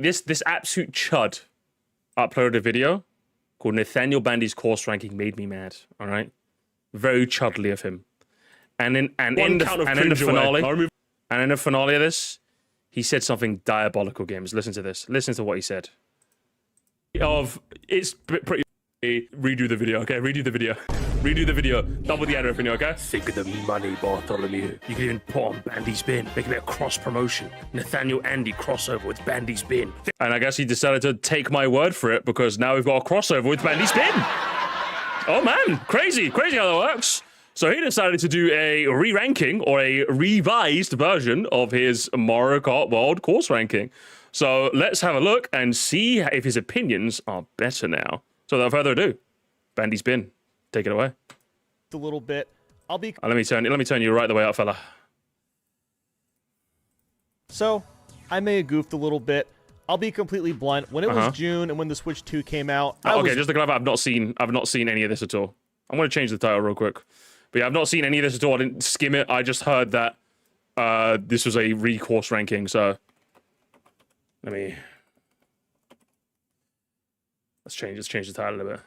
This absolute chud uploaded a video called Nathaniel Bandy's course ranking made me mad. All right, very chudly of him. And in the finale of this, he said something diabolical. Games. Listen to this. Listen to what he said. It's pretty. Redo the video, okay? Redo the video. Redo the video. Double the editing, okay? Think of the money, Bartholomew. You can even put on Bandy's bin. Make a bit of cross promotion. Nathaniel Andy crossover with Bandy's bin. And I guess he decided to take my word for it because now we've got a crossover with Bandy's bin. Oh man, crazy how that works. So he decided to do a re-ranking or a revised version of his Mario Kart World course ranking. So let's have a look and see if his opinions are better now. So without further ado, Bandy's bin. Take it away. A little bit. I'll be. Let me turn you right the way up, fella. So, I may have goofed a little bit. I'll be completely blunt. When it was June and when the Switch 2 came out, just to clarify, I've not seen any of this at all. I'm going to change the title real quick. But yeah, I've not seen any of this at all. I didn't skim it. I just heard that this was a recourse ranking. So let's change the title a bit.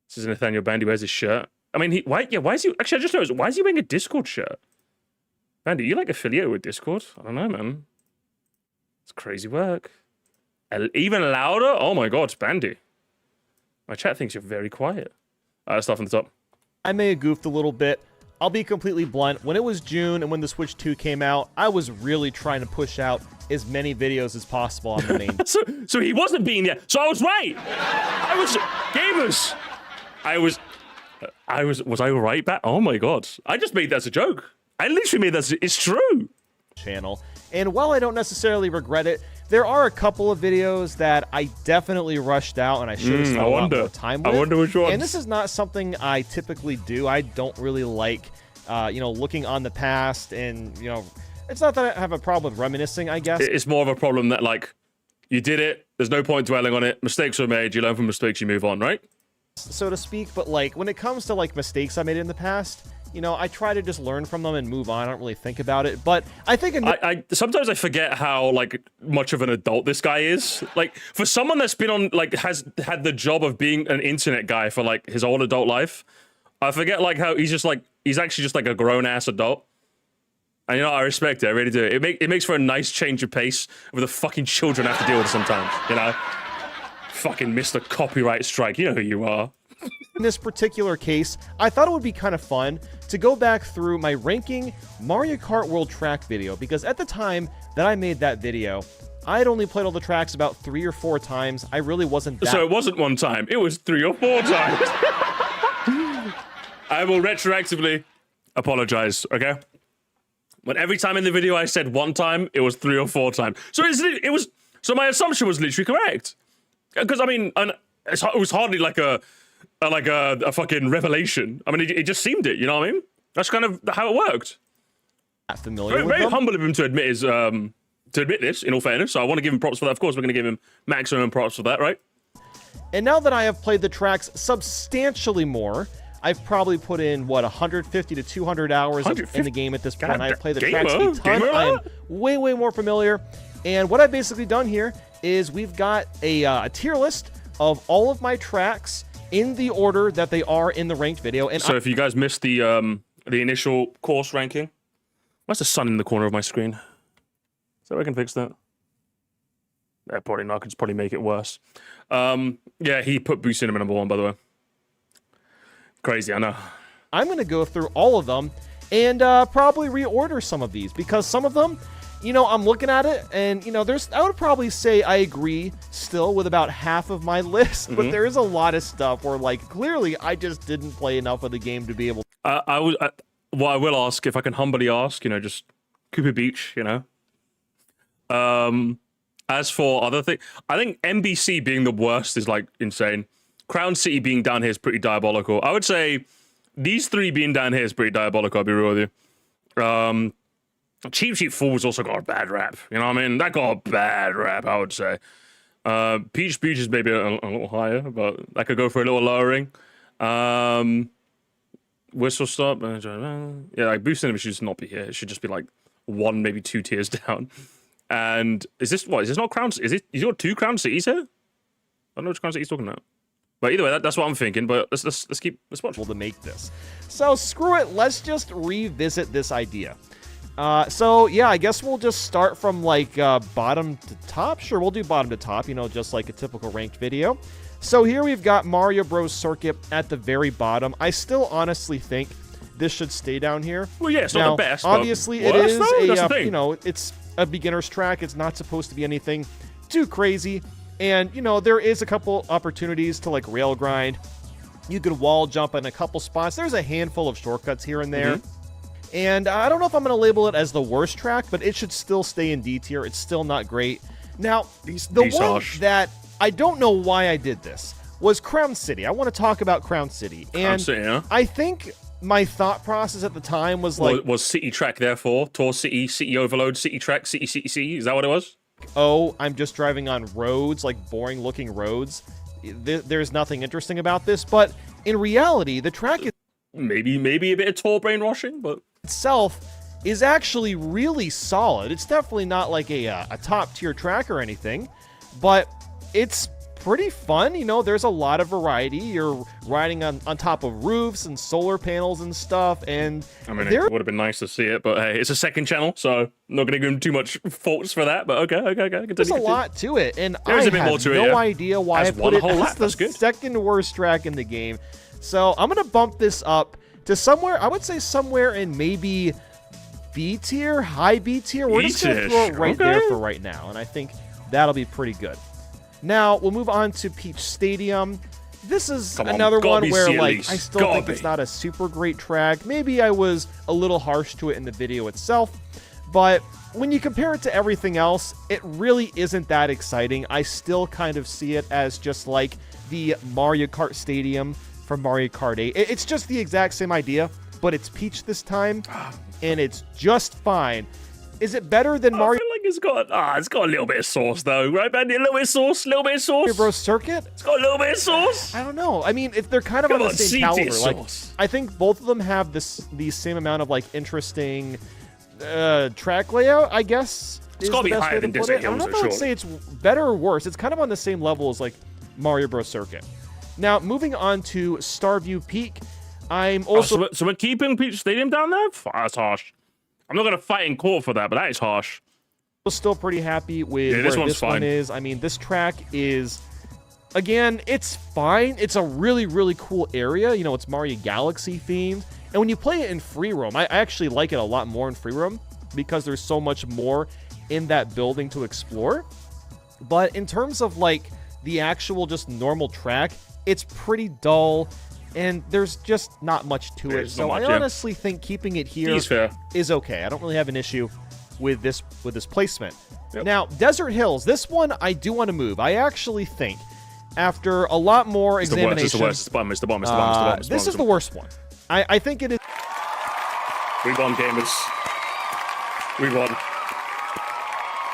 This is Nathaniel Bandy. Where's his shirt? I mean, why is he... Actually, I just noticed, why is he wearing a Discord shirt? Bandy, you like affiliated with Discord? I don't know, man. It's crazy work. Even louder? Oh my god, Bandy. My chat thinks you're very quiet. Let's start from the top. I may have goofed a little bit. I'll be completely blunt. When it was June and when the Switch 2 came out, I was really trying to push out as many videos as possible on the main. so he wasn't being there. So I was right. Was I right back? Oh my god. I just made that as a joke. I literally made that it's true. Channel. And while I don't necessarily regret it, there are a couple of videos that I definitely rushed out and I should have spent a lot more time with. I wonder which ones. And this is not something I typically do. I don't really like, looking on the past and, it's not that I have a problem with reminiscing, I guess. It's more of a problem that, like, you did it, there's no point dwelling on it, mistakes were made, you learn from mistakes, you move on, right? So to speak, but, like, when it comes to, like, mistakes I made in the past, I try to just learn from them and move on. I don't really think about it, but I think... sometimes I forget how, like, much of an adult this guy is. Like, for someone that's been on, like, has had the job of being an internet guy for, like, his whole adult life, I forget, like, how he's actually just, like, a grown-ass adult. And I respect it. I really do. It makes for a nice change of pace with the fucking children have to deal with sometimes. Fucking Mr. Copyright Strike. You know who you are. In this particular case, I thought it would be kind of fun to go back through my ranking Mario Kart World Track video, because at the time that I made that video, I had only played all the tracks about 3 or 4 times. I really wasn't that... So it wasn't 1 time. It was 3 or 4 times. I will retroactively apologize, okay? But every time in the video I said 1 time, it was 3 or 4 times. So so my assumption was literally correct. Because I mean, it was hardly like a fucking revelation. I mean, it just seemed it. You know what I mean? That's kind of how it worked. Very humble of him to admit this. In all fairness, so I want to give him props for that. Of course, we're going to give him maximum props for that, right? And now that I have played the tracks substantially more, I've probably put in, 150 to 200 hours in the game at this point. I've played the tracks a ton. I am way more familiar. And what I've basically done here is we've got a tier list of all of my tracks in the order that they are in the ranked video. And so if you guys missed the initial course ranking, why's the sun in the corner of my screen? So I can fix that. Probably not. I could probably make it worse. Yeah, he put Boo Cinema #1, by the way. Crazy, I know. I'm going to go through all of them and probably reorder some of these, because some of them, I'm looking at it and, I would probably say I agree still with about half of my list, but there is a lot of stuff where, like, clearly I just didn't play enough of the game to be able to... What I will ask, if I can humbly ask, just Cooper Beach, As for other things, I think NBC being the worst is, like, insane. Crown City being down here is pretty diabolical. I would say these 3 being down here is pretty diabolical, I'll be real with you. Cheap Cheap Fool's also got a bad rap. You know what I mean? That got a bad rap, I would say. Peach Beach is maybe a little higher, but that could go for a little lowering. Whistle Stop. Yeah, like Boost Cinema should just not be here. It should just be like 1, maybe 2 tiers down. And is this what? Is this not Crown? Is it? You got 2 Crown Cities here? I don't know which Crown City he's talking about. But either way, that's what I'm thinking. But let's watch. To make this. So screw it. Let's just revisit this idea. So yeah, I guess we'll just start from like bottom to top. Sure, we'll do bottom to top. You know, just like a typical ranked video. So here we've got Mario Bros. Circuit at the very bottom. I still honestly think this should stay down here. Well, yeah, it's not the best. Obviously, it is you know, it's a beginner's track. It's not supposed to be anything too crazy. And, you know, there is a couple opportunities to, like, rail grind. You could wall jump in a couple spots. There's a handful of shortcuts here and there. And I don't know if I'm going to label it as the worst track, but it should still stay in D tier. It's still not great. Now, the one that I don't know why I did this was Crown City. I want to talk about Crown City. And I think my thought process at the time was like... Was City Track therefore? Tour City, City Overload, City Track, City. Is that what it was? Oh, I'm just driving on roads, like boring-looking roads. There's nothing interesting about this, but in reality, the track is... Maybe a bit of tour brainwashing, but... itself is actually really solid. It's definitely not like a top-tier track or anything, but it's pretty fun. You know, there's a lot of variety. You're riding on top of roofs and solar panels and stuff, and I mean, it would have been nice to see it, but hey, it's a second channel, so I'm not going to give him too much faults for that, but okay. Continue. There's a lot to it, and there's a bit more to it, no idea why I put it as the second worst track in the game. So I'm going to bump this up to somewhere, I would say somewhere in maybe B tier, high B tier. We're just going to throw it right there for right now, and I think that'll be pretty good. Now, we'll move on to Peach Stadium. This is another one where, like, I still think it's not a super great track. Maybe I was a little harsh to it in the video itself, but when you compare it to everything else, it really isn't that exciting. I still kind of see it as just like the Mario Kart Stadium from Mario Kart 8. It's just the exact same idea, but it's Peach this time, and it's just fine. Is it better than Mario? I feel like it's got a little bit of sauce though, right, Bandy? A little bit of sauce, Mario Bros. Circuit? It's got a little bit of sauce. I don't know. I mean, they're kind of on the same caliber. Like, I think both of them have the same amount of like interesting track layout, I guess. It's got to be higher than Desert Hills. I don't know if I would say it's better or worse. It's kind of on the same level as like Mario Bros. Circuit. Now, moving on to Starview Peak, I'm also... so we're keeping Peach Stadium down there? That's harsh. I'm not going to fight in court for that, but that is harsh. I'm still pretty happy with where this one is. I mean, this track is... Again, it's fine. It's a really, really cool area. You know, it's Mario Galaxy themed. And when you play it in free roam, I actually like it a lot more in free roam because there's so much more in that building to explore. But in terms of, like, the actual just normal track, it's pretty dull, and there's just not much to it. So I honestly think keeping it here is okay. I don't really have an issue with this placement. Now, Desert Hills, this one I do want to move. I actually think after a lot more examination, it's the bottom. This is the worst one. I think it is. We won, gamers. We won.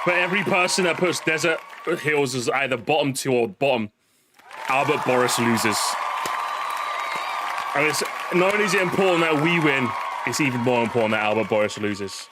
For every person that puts Desert Hills as either bottom 2 or bottom, Albert Boris loses. And it's not only is it important that we win, it's even more important that Albert Boris loses.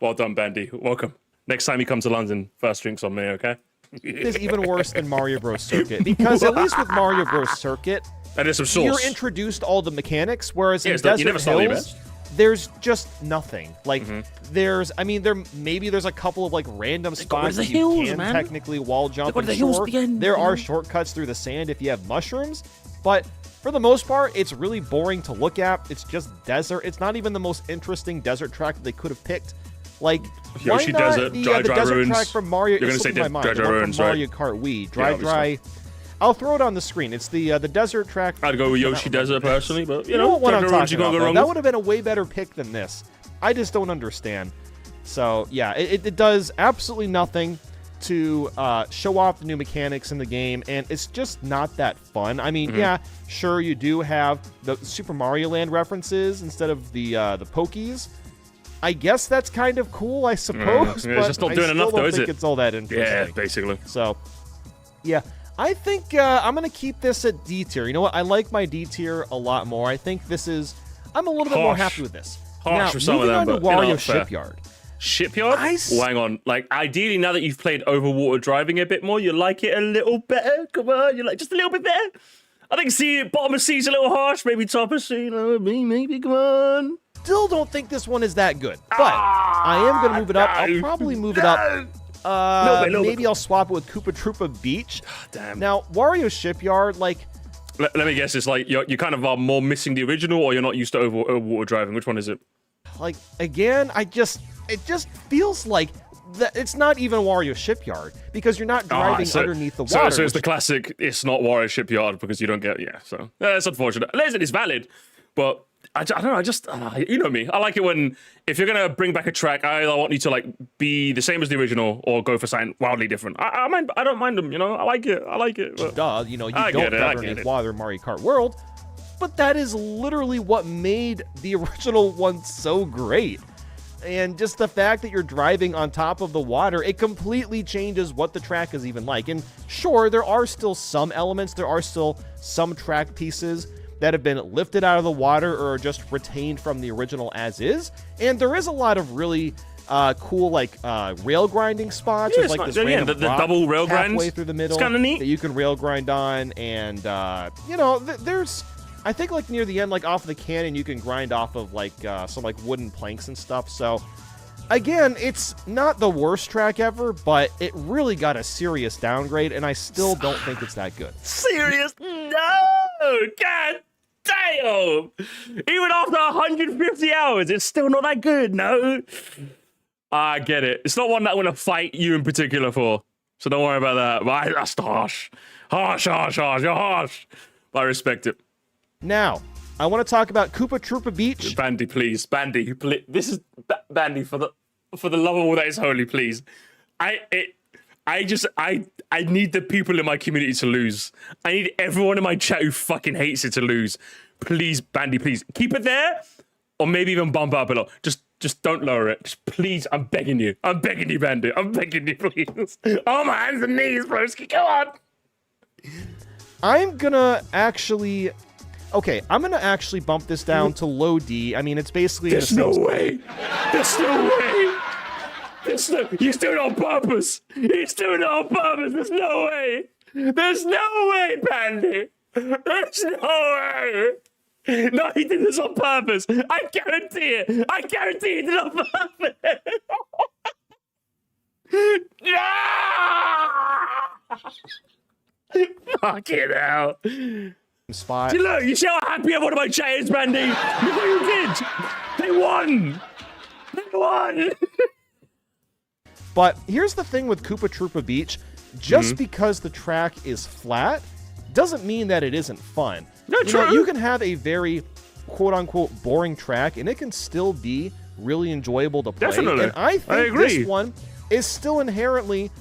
Well done, Bandy. Welcome. Next time you come to London, first drinks on me, okay? It's even worse than Mario Bros. Circuit, because at least with Mario Bros. Circuit, you're introduced all the mechanics, whereas in Desert Hills, there's just nothing. Like, there's a couple of like random spots that you can technically wall jump. There are shortcuts through the sand if you have mushrooms, but for the most part, it's really boring to look at. It's just desert. It's not even the most interesting desert track that they could have picked. Like, Yoshi Desert, Dry desert Ruins. track from Mario. You're gonna say Dry Ruins, right? Mario Kart Wii, Dry. I'll throw it on the screen. It's the desert track. I'd go with Yoshi Desert personally, but you know what I'm talking about. That would have been a way better pick than this. I just don't understand. So yeah, it does absolutely nothing to show off the new mechanics in the game, and it's just not that fun. I mean, yeah, sure, you do have the Super Mario Land references instead of the Pokies. I guess that's kind of cool, I suppose, but just not doing enough, though, is it? It's all that interesting. Yeah, basically. So, yeah, I think I'm going to keep this at D tier. You know what? I like my D tier a lot more. I think this is... I'm a little bit more happy with this. Harsh now, for some of them, moving on to Wario Shipyard. Shipyard? Well, hang on. Like, ideally, now that you've played overwater driving a bit more, you like it a little better. Come on, you like just a little bit better. I think bottom of C's a little harsh. Maybe top of C, maybe. Come on. Still don't think this one is that good, but I am gonna move it up. I'll probably move it up. Maybe I'll swap it with Koopa Troopa Beach. Damn. Now, Wario Shipyard, like. Let me guess. It's like you kind of are more missing the original, or you're not used to overwater driving. Which one is it? Like, again, it just feels like that it's not even Wario Shipyard because you're not driving underneath the water. So it's the classic, it's not Wario Shipyard because you don't get, so that's unfortunate. Listen, it's valid, but I don't know, you know me. I like it when, if you're going to bring back a track, I want you to like be the same as the original or go for something wildly different. I don't mind them, I like it. But, duh, you don't drive underneath water in Mario Kart World. But that is literally what made the original one so great. And just the fact that you're driving on top of the water, it completely changes what the track is even like. And sure, there are still some elements, there are still some track pieces that have been lifted out of the water or just retained from the original as is. And there is a lot of really cool, like, rail grinding spots. Yeah, There's like this random the double rail halfway grinds through the middle. It's kind of neat. That you can rail grind on. And, there's... I think like near the end, like off the cannon, you can grind off of like some like wooden planks and stuff. So again, it's not the worst track ever, but it really got a serious downgrade, and I still don't think it's that good. Serious? No! God damn! Even after 150 hours, it's still not that good, no? I get it. It's not one that I want to fight you in particular for, so don't worry about that. But that's harsh. Harsh. You're harsh. But I respect it. Now, I want to talk about Koopa Troopa Beach. Bandy, please. Bandy, please. This is Bandy, for the love of all that is holy, please. I need the people in my community to lose. I need everyone in my chat who fucking hates it to lose. Please, Bandy, please. Keep it there, or maybe even bump it up a lot. Just don't lower it. Just please, I'm begging you. I'm begging you, Bandy. I'm begging you, please. Oh, my hands and knees, broski. Come on. I'm gonna actually bump this down to low D. I mean, it's basically... There's no way. There's no way. You're doing it on purpose. He's doing it on purpose. There's no way. There's no way, Bandy. There's no way. No, he did this on purpose. I guarantee it. I guarantee he did it on purpose. Fucking hell. Spot. Look, you see how happy everyone in my chat is, Bandy? Look what you did. They won. But here's the thing with Koopa Troopa Beach. Just because the track is flat doesn't mean that it isn't fun. No, true. You can have a very quote-unquote boring track, and it can still be really enjoyable to play. Definitely. And I think this one is still inherently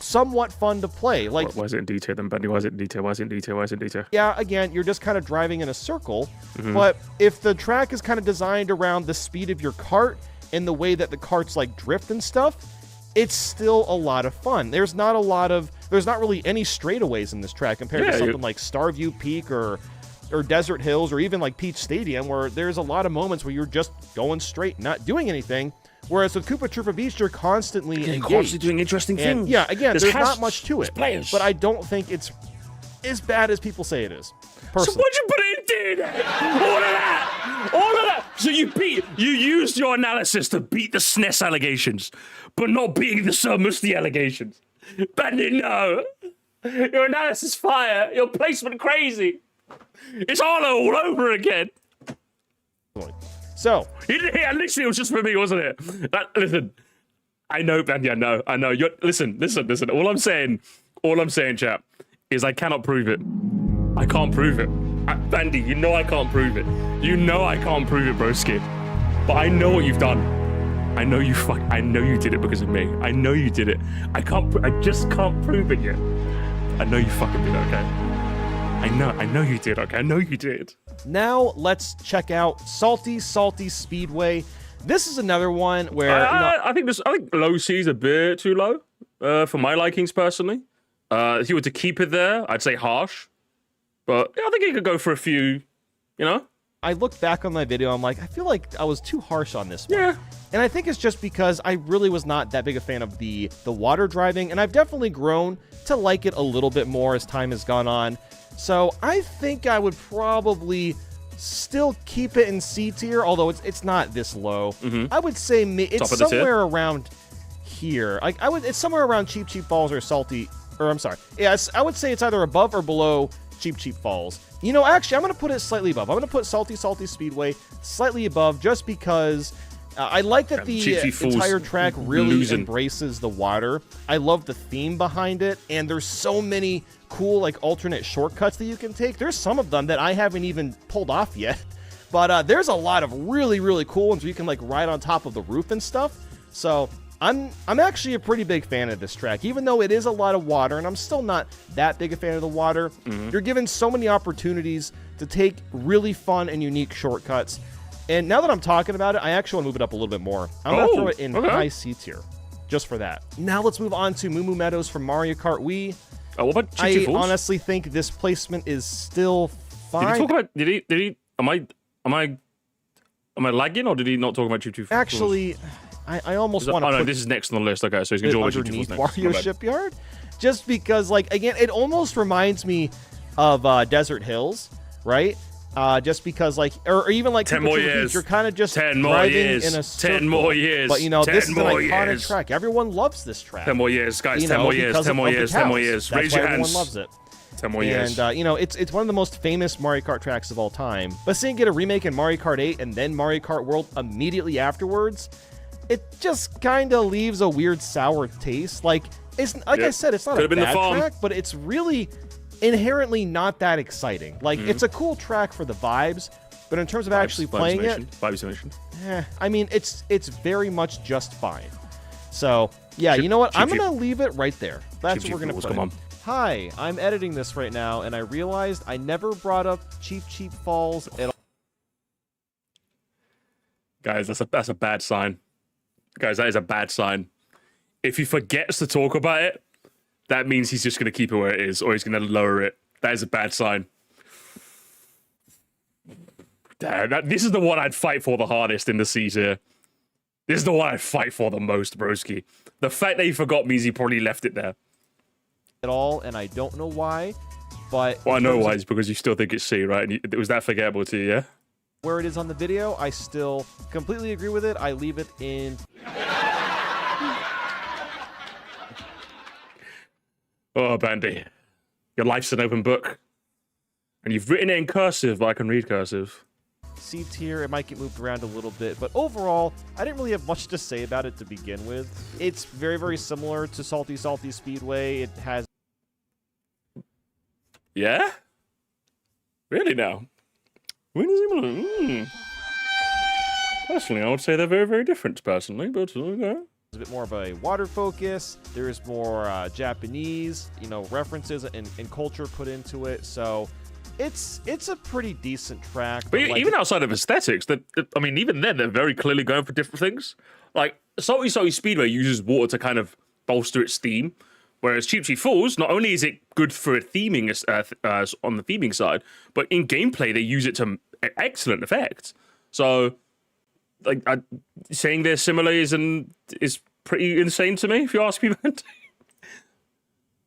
somewhat fun to play. Like, why is it in detail then, Bandy? Why is it in detail? Yeah, again, you're just kind of driving in a circle, but if the track is kind of designed around the speed of your cart and the way that the carts like drift and stuff, it's still a lot of fun. There's not really any straightaways in this track compared to something like Starview Peak or Desert Hills or even like Peach Stadium, where there's a lot of moments where you're just going straight, not doing anything. Whereas with Koopa Troopa Beach, you're constantly engaged. Constantly doing interesting things. Yeah, again, there's not much to it. Players. But I don't think it's as bad as people say it is. Personally. So what'd you put it in, dude? All of that. So you used your analysis to beat the SNES allegations, but not beating the Sir Musty allegations. Bandy, no. Your analysis fire. Your placement crazy. It's Arlo all over again. So, literally, it was just for me, wasn't it? Listen, I know, Bandy, I know. Listen. All I'm saying, chap, is I cannot prove it. I can't prove it. Bandy, you know I can't prove it. You know I can't prove it, broski. But I know what you've done. I know you did it because of me. I know you did it. I just can't prove it yet. I know you fucking did it, okay? I know you did, okay? I know you did. Now let's check out Salty Speedway. This is another one where I think low C is a bit too low for my likings personally. If you were to keep it there, I'd say harsh. But yeah, I think you could go for a few, I look back on my video, I'm like, I feel like I was too harsh on this one. Yeah. And I think it's just because I really was not that big a fan of the water driving, and I've definitely grown to like it a little bit more as time has gone on. So I think I would probably still keep it in C tier, although it's not this low. I would say it's somewhere around here. It's somewhere around Cheep Cheep Falls or Salty, or I'm sorry. Yes, I would say it's either above or below Cheep Cheep Falls. You know, actually, I'm going to put it slightly above. I'm going to put Salty Speedway slightly above just because I like that the entire track really embraces the water. I love the theme behind it, and there's so many cool, like, alternate shortcuts that you can take. There's some of them that I haven't even pulled off yet, but there's a lot of really, really cool ones where you can, like, ride on top of the roof and stuff. So I'm actually a pretty big fan of this track, even though it is a lot of water, and I'm still not that big a fan of the water. You're given so many opportunities to take really fun and unique shortcuts. And now that I'm talking about it, I actually want to move it up a little bit more. I'm going to throw it in high C tier, just for that. Now let's move on to Moo Moo Meadows from Mario Kart Wii. Oh, what about I honestly think this placement is still fine. Did he talk about? Did he? Am I lagging, or did he not talk about Cheep Cheep Falls? Actually, I almost want to. Oh no, this is next on the list. Okay, so he's gonna talk about Cheep Cheep Falls next. Wario Shipyard, just because, like, again, it almost reminds me of Desert Hills, right? Just because, like, or even like 10 more years. You're kind of just 10 more driving years. in a circle. 10 more years. But you know, this is an iconic years. track. Everyone loves this track. 10 more years, guys. You 10 know, more years. because 10 more of years. the 10 more cows. years. That's Raise why your everyone hands. loves it. 10 more years. And you know, it's one of the most famous Mario Kart tracks of all time. But seeing it get a remake in Mario Kart 8 and then Mario Kart World immediately afterwards, it just kind of leaves a weird sour taste. Like, it's like I said, it's not a bad track, but it's really inherently not that exciting. Like, it's a cool track for the vibes, but in terms of actually playing it, I mean, it's very much just fine. So yeah, you know what? I'm gonna leave it right there. That's what we're gonna put it. Hi, I'm editing this right now, and I realized I never brought up Cheep Cheep Falls at all. Guys, that's a bad sign. Guys, that is a bad sign. If he forgets to talk about it, that means he's just going to keep it where it is, or he's going to lower it. That is a bad sign. Damn, this is the one I'd fight for the hardest in the seas here. This is the one I'd fight for the most, broski. The fact that he forgot means he probably left it there. At all, and I don't know why, but... Well, I know why. It's because you still think it's C, right? And it was that forgettable to you, yeah? Where it is on the video, I still completely agree with it. I leave it in... Oh, Bandy. Your life's an open book. And you've written it in cursive, but I can read cursive. C tier, it might get moved around a little bit, but overall, I didn't really have much to say about it to begin with. It's very, very similar to Salty Speedway. It has... Yeah? Really now? Really similar? Personally, I would say they're very, very different, personally, but okay. A bit more of a water focus. There's more Japanese, you know, references and culture put into it. So it's a pretty decent track. But like, even outside of aesthetics, I mean, even then they're very clearly going for different things. Like Salty Speedway uses water to kind of bolster its theme, whereas Cheep Cheep Falls, not only is it good for theming on the theming side, but in gameplay they use it to excellent effect. So, like, saying they're similar is pretty insane to me, if you ask me that.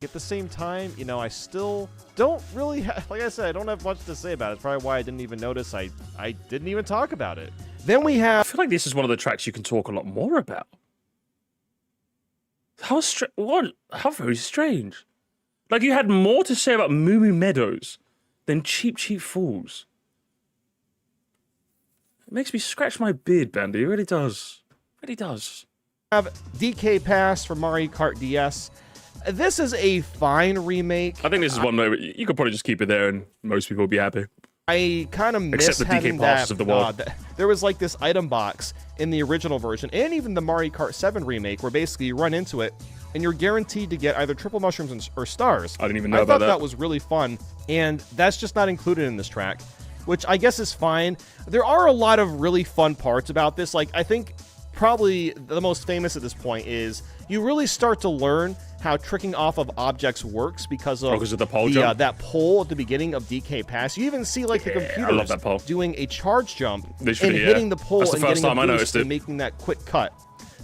At the same time, you know, I still don't really have, like I said, I don't have much to say about it. It's probably why I didn't even notice I didn't even talk about it. Then we have... I feel like this is one of the tracks you can talk a lot more about. How very strange. Like, you had more to say about Moo Moo Meadows than Cheep Cheep Falls. It makes me scratch my beard, Bandy. It really does. It really does. Have DK Pass for Mario Kart DS. This is a fine remake. I think this is one where you could probably just keep it there and most people will be happy. I kind of miss having that. Of the world. There was like this item box in the original version and even the Mario Kart 7 remake where basically you run into it and you're guaranteed to get either triple mushrooms or stars. I didn't even know about that. I thought that was really fun, and that's just not included in this track, which I guess is fine. There are a lot of really fun parts about this. Like, I think probably the most famous at this point, is you really start to learn how tricking off of objects works because of the pole jump? That pole at the beginning of DK Pass. You even see like the computers doing a charge jump and hitting the pole and getting a boost and making that quick cut.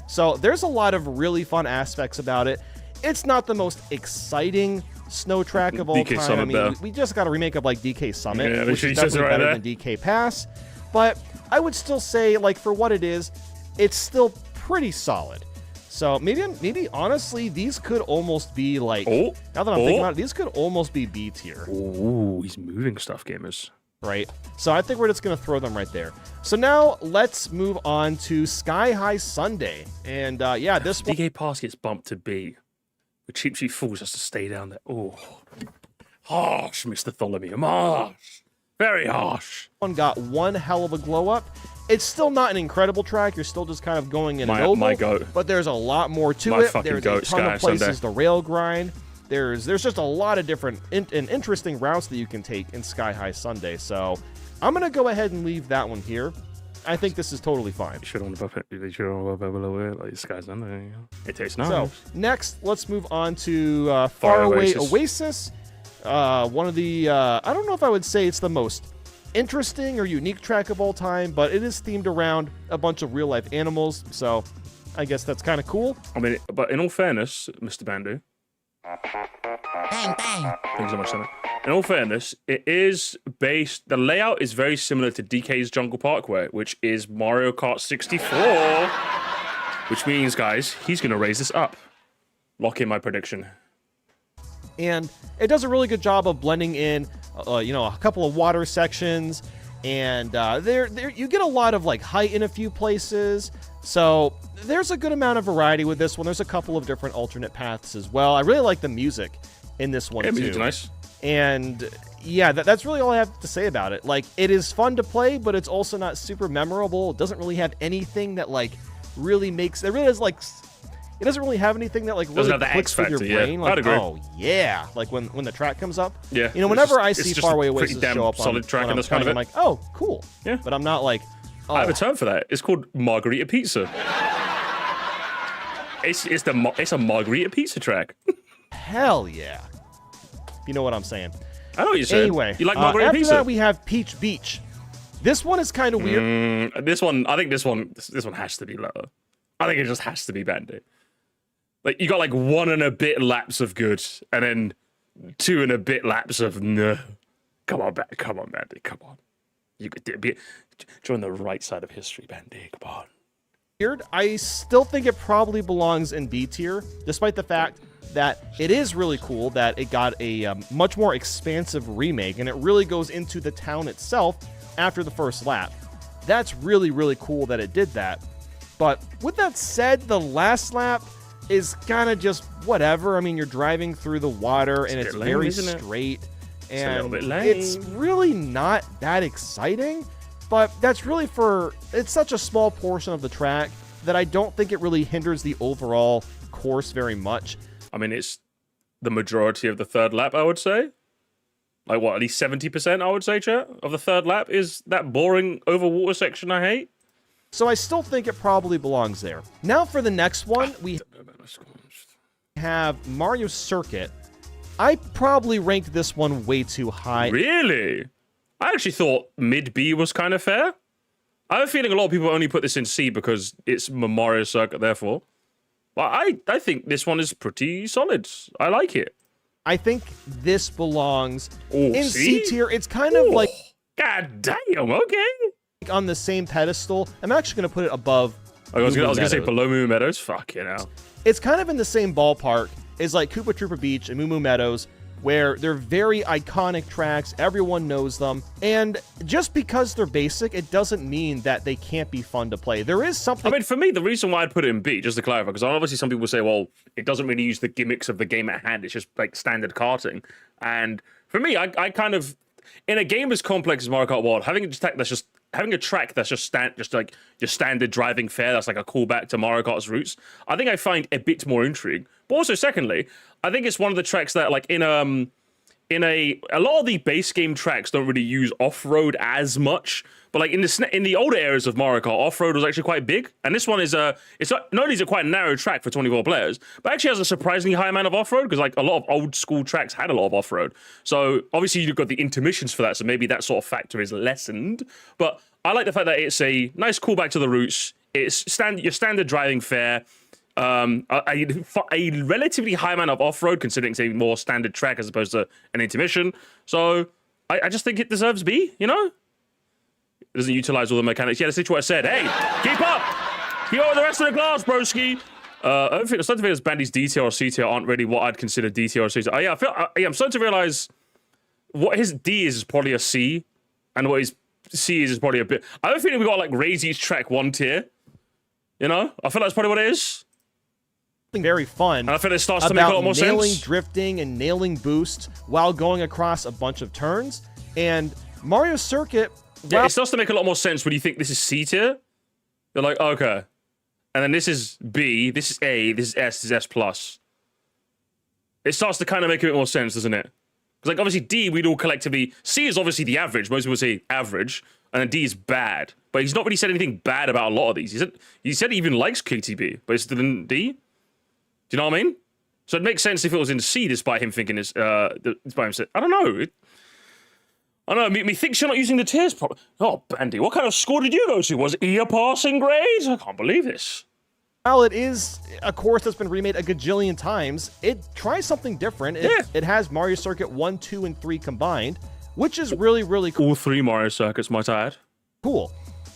So there's a lot of really fun aspects about it. It's not the most exciting snow track of all time. I mean, we just got a remake of like DK Summit, which is definitely better than DK Pass. But I would still say, like, for what it is, it's still pretty solid. So maybe honestly, these could almost be like, now that I'm thinking about it, these could almost be B tier. Ooh, he's moving stuff, gamers. Right? So I think we're just going to throw them right there. So now let's move on to Sky High Sunday. And yeah, this one... DK Pass gets bumped to B. The Cheap Cheap Fools has to stay down there. Oh, harsh, Mr. Tholomew. Harsh. Very harsh. One got one hell of a glow up. It's still not an incredible track. You're still just kind of going in an oval. My goat. But there's a lot more to it. There's a ton of places to rail grind. There's just a lot of different and interesting routes that you can take in Sky High Sunday. So I'm going to go ahead and leave that one here. I think this is totally fine. You should on above it. You should on below it. Like Sky's Sunday. It tastes nice. So next, let's move on to Faraway Oasis. One of the, I don't know if I would say it's the most interesting or unique track of all time, but it is themed around a bunch of real life animals, so I guess that's kind of cool. I mean, but in all fairness, Mr. Bandy. Bang, bang. Thanks so much, Senna. In all fairness, it is based, the layout is very similar to DK's Jungle Parkway, which is Mario Kart 64, which means, guys, he's going to raise this up. Lock in my prediction. And it does a really good job of blending in, you know, a couple of water sections, and there you get a lot of like height in a few places. So there's a good amount of variety with this one. There's a couple of different alternate paths as well. I really like the music in this one too. Music's nice. And yeah, that's really all I have to say about it. Like, it is fun to play, but it's also not super memorable. It doesn't really have anything that like really makes it. Really is like. It doesn't really have anything that like really clicks with your brain. Like, I'd agree. Oh yeah, like when the track comes up. Yeah. You know, whenever I see Faraway Oasis show up solid track and that's kind of it. I'm like, oh, cool. Yeah. But I'm not like, oh. I have a term for that. It's called margarita pizza. It's a margarita pizza track. Hell yeah. You know what I'm saying. I know what you're saying. Anyway, you like margarita after pizza? that we have Peach Beach. This one is kind of weird. I think this one has to be lower. I think it just has to be Bandy. Like, you got like 1 and a bit laps of good, and then 2 and a bit laps of no. Come on, Bandy, come on. You could join the right side of history, Bandy. Come on. Weird. I still think it probably belongs in B tier, despite the fact that it is really cool that it got a much more expansive remake, and it really goes into the town itself after the first lap. That's really, really cool that it did that. But with that said, the last lap is kind of just whatever. I mean, you're driving through the water and it's very straight, and it's really not that exciting. But that's really it's such a small portion of the track that I don't think it really hinders the overall course very much. I mean, it's the majority of the third lap, I would say. Like, what, at least 70%, I would say, chat, of the third lap is that boring over water section I hate. So I still think it probably belongs there. Now for the next one, we have Mario Circuit. I probably ranked this one way too high. Really? I actually thought mid-B was kind of fair. I have a feeling a lot of people only put this in C because it's Mario Circuit, therefore. But I think this one is pretty solid. I like it. I think this belongs in C tier. It's kind of like... God damn, okay. On the same pedestal. I'm actually going to put it above. I was going to say below Moo Moo Meadows. Fuck, you know. It's kind of in the same ballpark as like Koopa Troopa Beach and Moo Moo Meadows, where they're very iconic tracks. Everyone knows them. And just because they're basic, it doesn't mean that they can't be fun to play. There is something... I mean, for me, the reason why I'd put it in B, just to clarify, because obviously some people say, well, it doesn't really use the gimmicks of the game at hand. It's just like standard karting. And for me, I kind of... In a game as complex as Mario Kart World, having a track that's just like your standard driving fare, that's like a callback to Mario Kart's roots, I think I find a bit more intrigue. But also, secondly, I think it's one of the tracks that, like, in in a lot of the base game tracks don't really use off-road as much, but like in the older eras of Mario Kart, off-road was actually quite big. And this one is it's not only is it quite a narrow track for 24 players, but actually has a surprisingly high amount of off-road because like a lot of old school tracks had a lot of off-road. So obviously you've got the intermissions for that, so maybe that sort of factor is lessened. But I like the fact that it's a nice callback to the roots. It's your standard driving fare. A relatively high amount of off-road considering it's a more standard track as opposed to an intermission. So I just think it deserves B, you know? It doesn't utilize all the mechanics. Yeah, that's what I said. Hey, keep up! Keep up with the rest of the class, broski! I'm starting to realize Bandy's D tier or C tier aren't really what I'd consider D tier or C tier. I'm starting to realize what his D is probably a C, and what his C is probably a bit. I don't think we got like raise each track 1 tier. You know? I feel like that's probably what it is. Very fun. And I feel it starts to make a lot more nailing sense. Drifting and nailing boost while going across a bunch of turns. And Mario Circuit, yeah, it starts to make a lot more sense when you think this is C tier. You're like, okay. And then this is B, this is A, this is S, this is S plus. It starts to kind of make a bit more sense, doesn't it? Because like obviously D, we'd all collectively, C is obviously the average. Most people say average, and then D is bad. But he's not really said anything bad about a lot of these. He said he even likes KTB, but it's still in D. Do you know what I mean? So it makes sense if it was in C, despite him thinking it's despite him saying, I don't know. I don't know. Me thinks you're not using the tiers properly. Oh, Bandy, what kind of score did you go to? Was E a passing grade? I can't believe this. While it is a course that's been remade a gajillion times, it tries something different. It has Mario Circuit 1, 2, and 3 combined, which is really, really cool. All 3 Mario Circuits, might I add. Cool.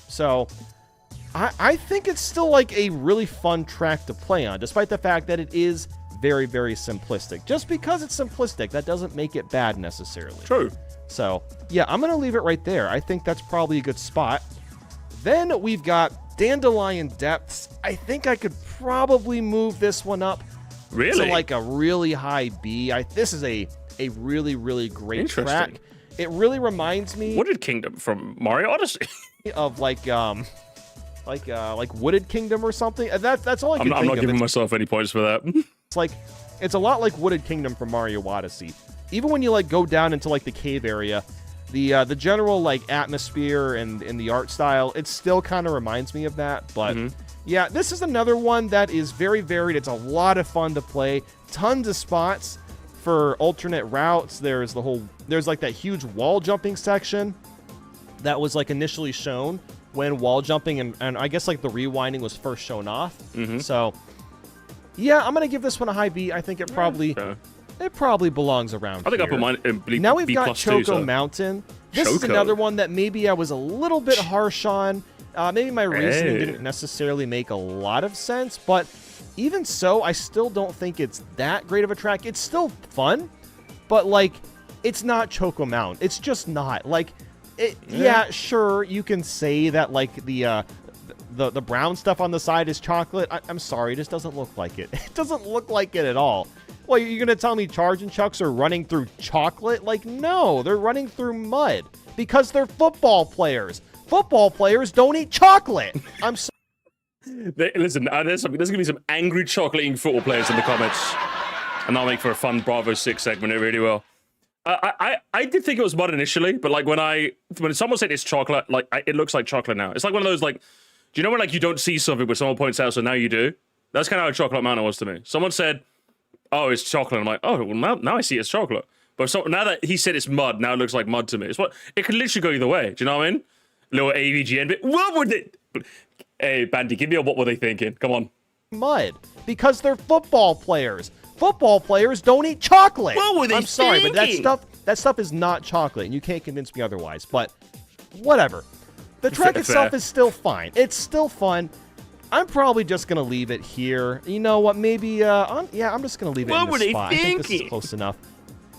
So I think it's still like a really fun track to play on, despite the fact that it is very, very simplistic. Just because it's simplistic, that doesn't make it bad necessarily. True. So, yeah, I'm going to leave it right there. I think that's probably a good spot. Then we've got Dandelion Depths. I think I could probably move this one up to like a really high B. this is a really, really great track. It really reminds me... Wooded Kingdom from Mario Odyssey. ...of like Wooded Kingdom or something. That's all I can think of. I'm not giving myself any points for that. It's a lot like Wooded Kingdom from Mario Odyssey. Even when you like go down into like the cave area, the general like atmosphere and the art style, it still kind of reminds me of that. But yeah, this is another one that is very varied. It's a lot of fun to play. Tons of spots for alternate routes. There's like that huge wall jumping section that was like initially shown when wall jumping and I guess like the rewinding was first shown off. So yeah, I'm gonna give this one a high B. I think it probably belongs around I think here. I put mine in B+. Now we've got Choco too, so. Mountain. This is another one that maybe I was a little bit harsh on. Maybe my reasoning didn't necessarily make a lot of sense, but even so, I still don't think it's that great of a track. It's still fun, but like, it's not Choco Mountain. It's just not. Like, yeah, sure, you can say that like the brown stuff on the side is chocolate. I'm sorry, it just doesn't look like it. It doesn't look like it at all. Well, you're going to tell me Charging Chucks are running through chocolate? Like, no, they're running through mud because they're football players. Football players don't eat chocolate. I'm sorry. Listen, there's going to be some angry chocolate-eating football players in the comments. And that'll make for a fun Bravo 6 segment. It really will. I did think it was mud initially, but like when someone said it's chocolate, like it looks like chocolate now. It's like one of those like, do you know when like you don't see something but someone points out, so now you do? That's kind of how Chocolate Mountain was to me. Someone said, oh, it's chocolate. I'm like, oh, well, now I see it's chocolate. But now that he said it's mud, now it looks like mud to me. It could literally go either way. Do you know what I mean? Little AVGN bit. What would it? Hey, Bandy, give me a what were they thinking? Come on. Mud because they're football players. Football players don't eat chocolate. What were they I'm sorry, thinking? but that stuff is not chocolate, and you can't convince me otherwise. But whatever. The track itself is still fine. It's still fun. I'm probably just going to leave it here. You know what? Maybe, I'm just going to leave it in this spot. I think this is close enough.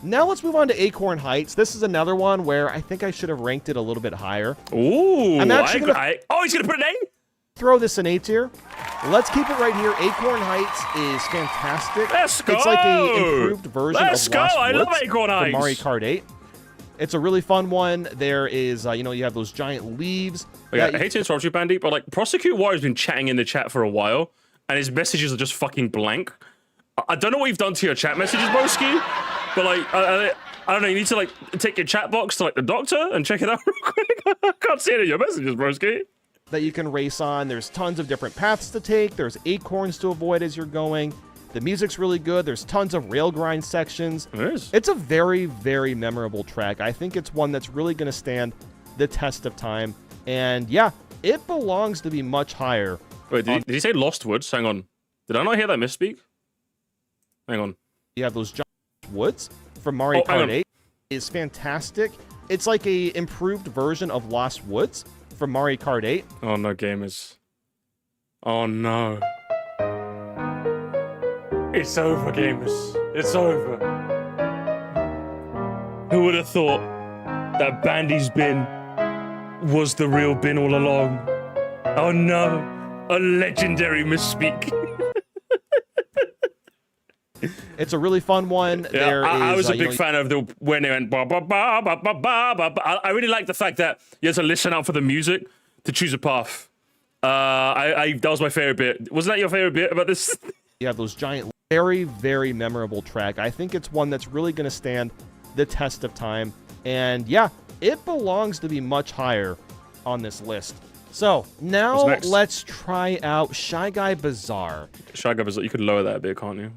Now let's move on to Acorn Heights. This is another one where I think I should have ranked it a little bit higher. Ooh. I'm actually he's going to put an A? Throw this in A tier. Let's keep it right here. Acorn Heights is fantastic. Let's go. It's like an improved version of Lost Woods I love Acorn Heights. from Mario Kart 8. It's a really fun one. There is, you have those giant leaves. I hate to interrupt you, Bandy, but like Prosecute Warrior's been chatting in the chat for a while, and his messages are just fucking blank. I don't know what you've done to your chat messages, Broski, but like I don't know. You need to like take your chat box to like the doctor and check it out real quick. I can't see any of your messages, broski. That you can race on. There's tons of different paths to take. There's acorns to avoid as you're going. The music's really good. There's tons of rail grind sections. It is. It's a very, very memorable track. I think it's one that's really going to stand the test of time. And yeah, it belongs to be much higher. Wait, did he say Lost Woods? Hang on. Did I not hear that misspeak? Hang on. You have those giant woods from Mario Kart 8. Is fantastic. It's like a improved version of Lost Woods from Mario Kart 8. Oh no, gamers. Oh no. It's over, gamers. It's over. Who would have thought that Bandy's bin was the real bin all along? Oh no, a legendary misspeak. It's a really fun one. Yeah, I was a big fan of the when they went ba ba ba ba ba ba ba. I really like the fact that you had to listen out for the music to choose a path. That was my favorite bit. Wasn't that your favorite bit about this? You have those giant, very, very memorable track. I think it's one that's really going to stand the test of time. And yeah, it belongs to be much higher on this list. So now let's try out Shy Guy Bazaar. Shy Guy Bazaar, you could lower that a bit, can't you?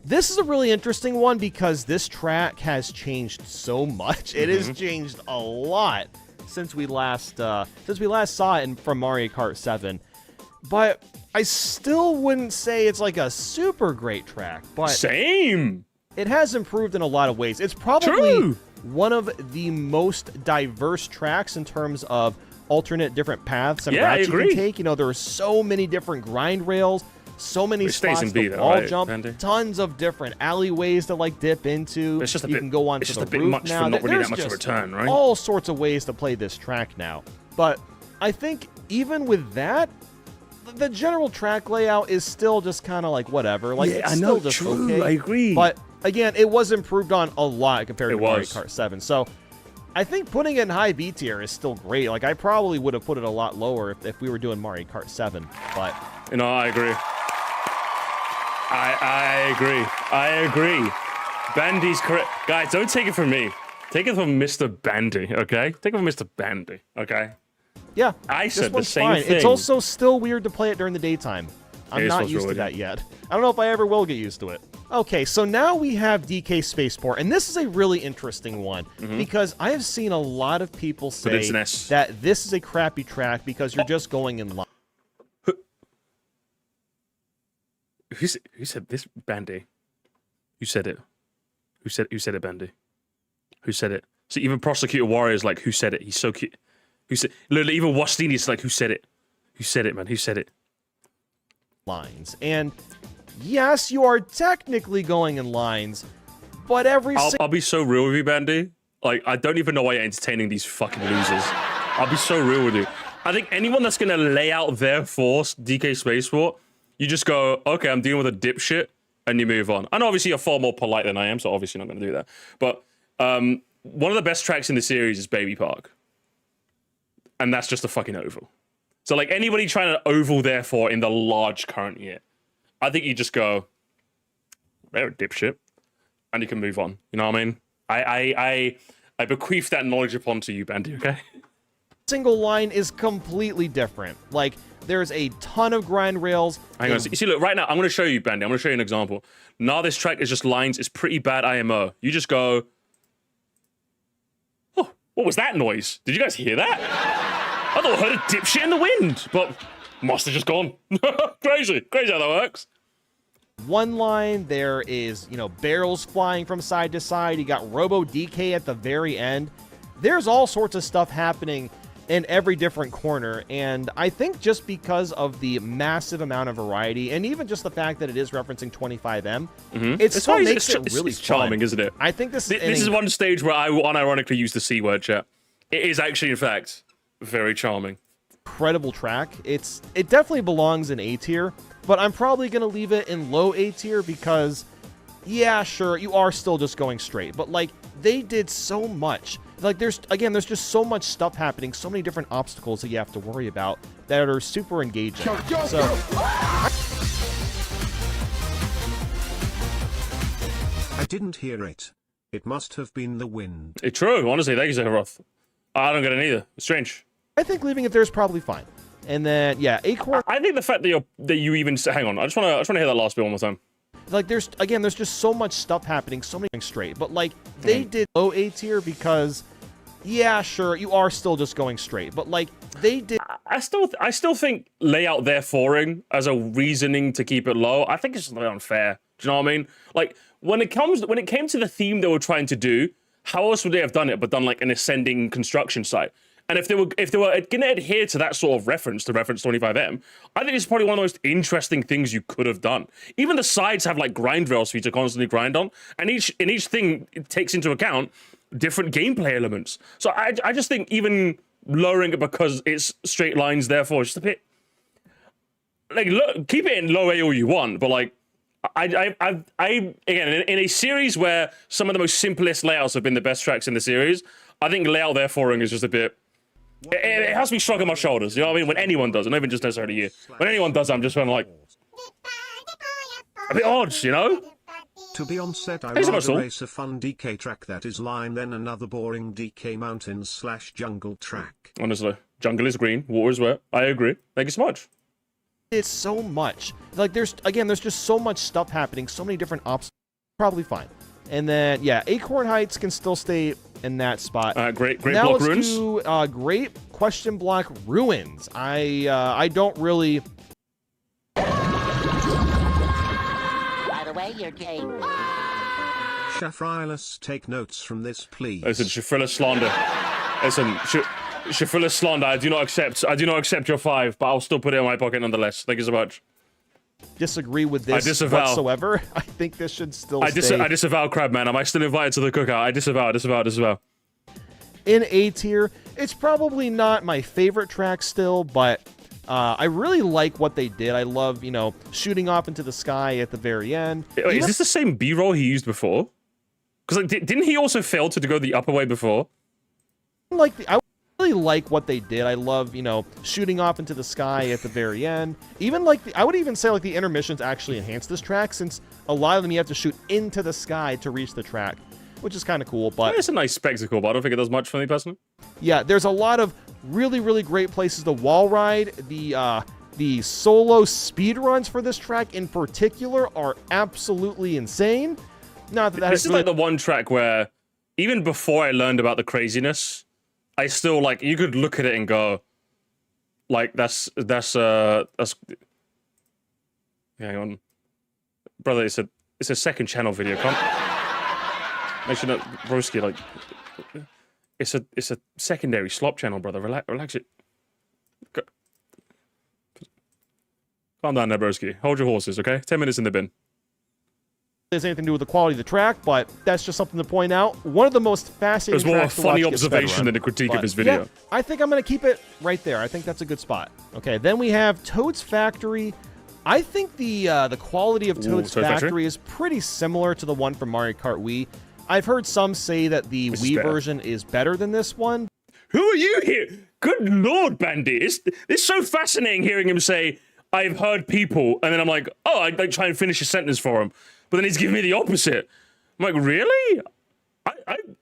This is a really interesting one because this track has changed so much. It has changed a lot since we last saw it from Mario Kart 7. But I still wouldn't say it's like a super great track. But same. It has improved in a lot of ways. It's probably one of the most diverse tracks in terms of alternate different paths and routes you can take. You know, there are so many different grind rails. So many spots to wall jump, tons of different alleyways to like dip into. It's just a you bit, can go on to the roof now. For not really that much of a return, right? All sorts of ways to play this track now. But I think even with that, the general track layout is still just kind of like whatever. Like it's still just okay. I agree. But again, it was improved on a lot compared to Mario Kart 7. So I think putting it in high B tier is still great. Like I probably would have put it a lot lower if we were doing Mario Kart 7. But you know, I agree. I agree. I agree. Bandy's correct. Guys, don't take it from me. Take it from Mr. Bandy, okay? Take it from Mr. Bandy, okay? Yeah. I said the same thing. It's also still weird to play it during the daytime. I'm not used to that yet. I don't know if I ever will get used to it. Okay, so now we have DK Spaceport, and this is a really interesting one because I have seen a lot of people say that this is a crappy track because you're just going in line. Who said this, Bandy? Who said it? Who said it, Bandy? Who said it? So even Prosecutor Warrior's like, who said it? He's so cute. Who said? Literally, even Wastini's like, who said it? Who said it, man? Who said it? Lines. And yes, you are technically going in lines, but I'll be so real with you, Bandy. Like, I don't even know why you're entertaining these fucking losers. I'll be so real with you. I think anyone that's gonna lay out their force, DK Spaceport, you just go, okay, I'm dealing with a dipshit, and you move on. And obviously, you're far more polite than I am, so obviously not going to do that. But one of the best tracks in the series is Baby Park. And that's just a fucking oval. So, like, anybody trying to oval, therefore, in the large current year, I think you just go, they're a dipshit, and you can move on. You know what I mean? I bequeath that knowledge upon to you, Bandy, okay? Single line is completely different. Like, there's a ton of grind rails. Hang on. You see, look, right now, I'm going to show you, Bandy. I'm going to show you an example. Now this track is just lines. It's pretty bad IMO. You just go, oh, what was that noise? Did you guys hear that? I thought I heard a dipshit in the wind, but must have just gone. Crazy. Crazy how that works. One line, there is, you know, barrels flying from side to side. You got Robo DK at the very end. There's all sorts of stuff happening in every different corner, and I think just because of the massive amount of variety, and even just the fact that it is referencing 25M, it still makes it really charming, isn't it? I think this is one stage where I unironically use the C word, chat. It is actually, in fact, very charming. Incredible track. It definitely belongs in A tier, but I'm probably going to leave it in low A tier because, yeah, sure, you are still just going straight, but, like, they did so much. Like, there's just so much stuff happening, so many different obstacles that you have to worry about that are super engaging. So, I didn't hear it. It must have been the wind. It's true, honestly. Thank you, Sephiroth. I don't get it either. It's strange. I think leaving it there is probably fine. And then, yeah, Acorn. I think the fact that you even hang on. I just want to hear that last bit one more time. Like, there's just so much stuff happening, so many things straight. But like, they did low A tier because, yeah, sure, you are still just going straight. But like, they did. I still think layout thereforeing as a reasoning to keep it low. I think it's just really unfair. Do you know what I mean? Like, when it came to the theme they were trying to do, how else would they have done it but done like an ascending construction site? And if they were going to adhere to that sort of reference, to reference 25M, I think it's probably one of the most interesting things you could have done. Even the sides have like grind rails for you to constantly grind on, and each thing takes into account different gameplay elements. So I just think even lowering it because it's straight lines, therefore, it's just a bit like, look, keep it in low A all you want, but like. I again, in a series where some of the most simplest layouts have been the best tracks in the series, I think layout thereforeing is just a bit. It has me shrugging my shoulders. You know what I mean? When anyone does, and not even just necessarily you. When anyone does, I'm just kind of like a bit odd, you know. To be on set, I rather race a fun DK track that is line than another boring DK mountains / jungle track. Honestly, jungle is green, water is wet. I agree. Thank you so much. It's so much. Like, there's just so much stuff happening, so many different options. Probably fine. And then, yeah, Acorn Heights can still stay in that spot. Great now block ruins. Now let's do great question block ruins. I don't really. By the way, you're gay. Shafrilus, take notes from this, please. Listen, Shafrilus slander. Listen, Shafrilus slander. I do not accept your 5, but I'll still put it in my pocket nonetheless. Thank you so much. Disagree with this whatsoever. I think this should still stay. I disavow Crabman. Am I still invited to the cookout? I disavow. In A tier, it's probably not my favorite track still, but I really like what they did. I love, shooting off into the sky at the very end. Wait, is this the same B-roll he used before? Because like, didn't he also fail to go the upper way before? I really like what they did. I love, shooting off into the sky at the very end. Even I would even say like the intermissions actually enhance this track, since a lot of them you have to shoot into the sky to reach the track, which is kind of cool. But it's a nice spectacle, but I don't think it does much for me personally. Yeah, there's a lot of really, really great places to wall ride. The solo speed runs for this track in particular are absolutely insane. Not that this is like the one track where even before I learned about the craziness, I still like, you could look at it and go, like, that's hang on, brother, it's a second channel video. Can't make sure that broski, like, it's a secondary slop channel, brother. Relax it. Calm down there, broski. Hold your horses, okay? 10 minutes in the bin. There's anything to do with the quality of the track, but that's just something to point out. One of the most fascinating tracks to watch. It was more a funny observation than a critique of his video. Yeah, I think I'm going to keep it right there. I think that's a good spot. Okay, then we have Toad's Factory. I think the quality of Toad's Factory is pretty similar to the one from Mario Kart Wii. I've heard some say that the Wii version is better than this one. Who are you here? Good Lord, Bandy. It's so fascinating hearing him say, I've heard people, and then I'm like, oh, I'd like try and finish a sentence for him. But then he's giving me the opposite. I'm like, really?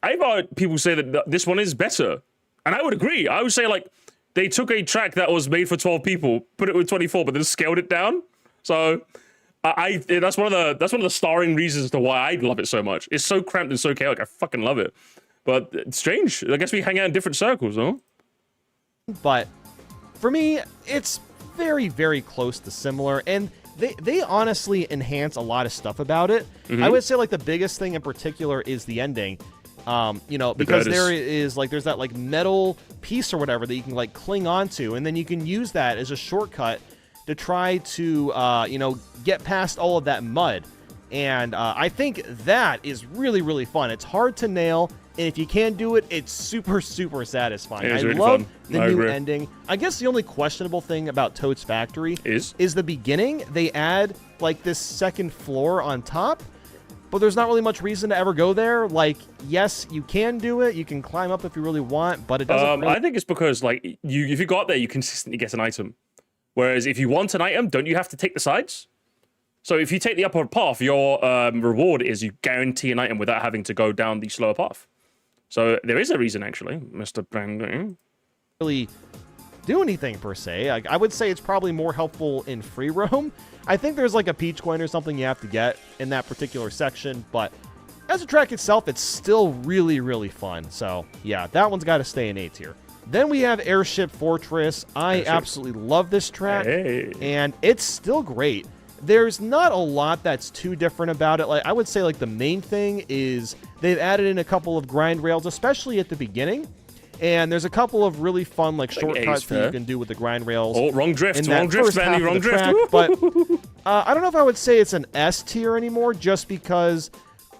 I've heard people say that this one is better. And I would agree. I would say, like, they took a track that was made for 12 people, put it with 24, but then scaled it down. So that's one of the starring reasons as to why I love it so much. It's so cramped and so chaotic. I fucking love it. But it's strange. I guess we hang out in different circles, no? But for me, it's very, very close to similar. And they honestly enhance a lot of stuff about it. Mm-hmm. I would say like the biggest thing in particular is the ending. Because there's that like metal piece or whatever that you can like cling onto, and then you can use that as a shortcut to try to get past all of that mud. And I think that is really, really fun. It's hard to nail, and if you can do it, it's super, super satisfying. I love the new ending. I guess the only questionable thing about Toad's Factory is the beginning. They add like this second floor on top, but there's not really much reason to ever go there. Like, yes, you can do it. You can climb up if you really want, but it doesn't really... I think it's because like if you go up there, you consistently get an item. Whereas if you want an item, don't you have to take the sides? So if you take the upper path, your reward is you guarantee an item without having to go down the slower path. So there is a reason, actually, Mr. Bandy. Really do anything per se. I would say it's probably more helpful in free roam. I think there's like a peach coin or something you have to get in that particular section, but as a track itself, it's still really, really fun. So yeah, that one's got to stay in A tier. Then we have Airship Fortress. I absolutely love this track, and it's still great. There's not a lot that's too different about it. Like I would say, like the main thing is they've added in a couple of grind rails, especially at the beginning. And there's a couple of really fun like shortcuts that you can do with the grind rails. Oh, wrong drift, Bandy, wrong drift. Track, but I don't know if I would say it's an S tier anymore, just because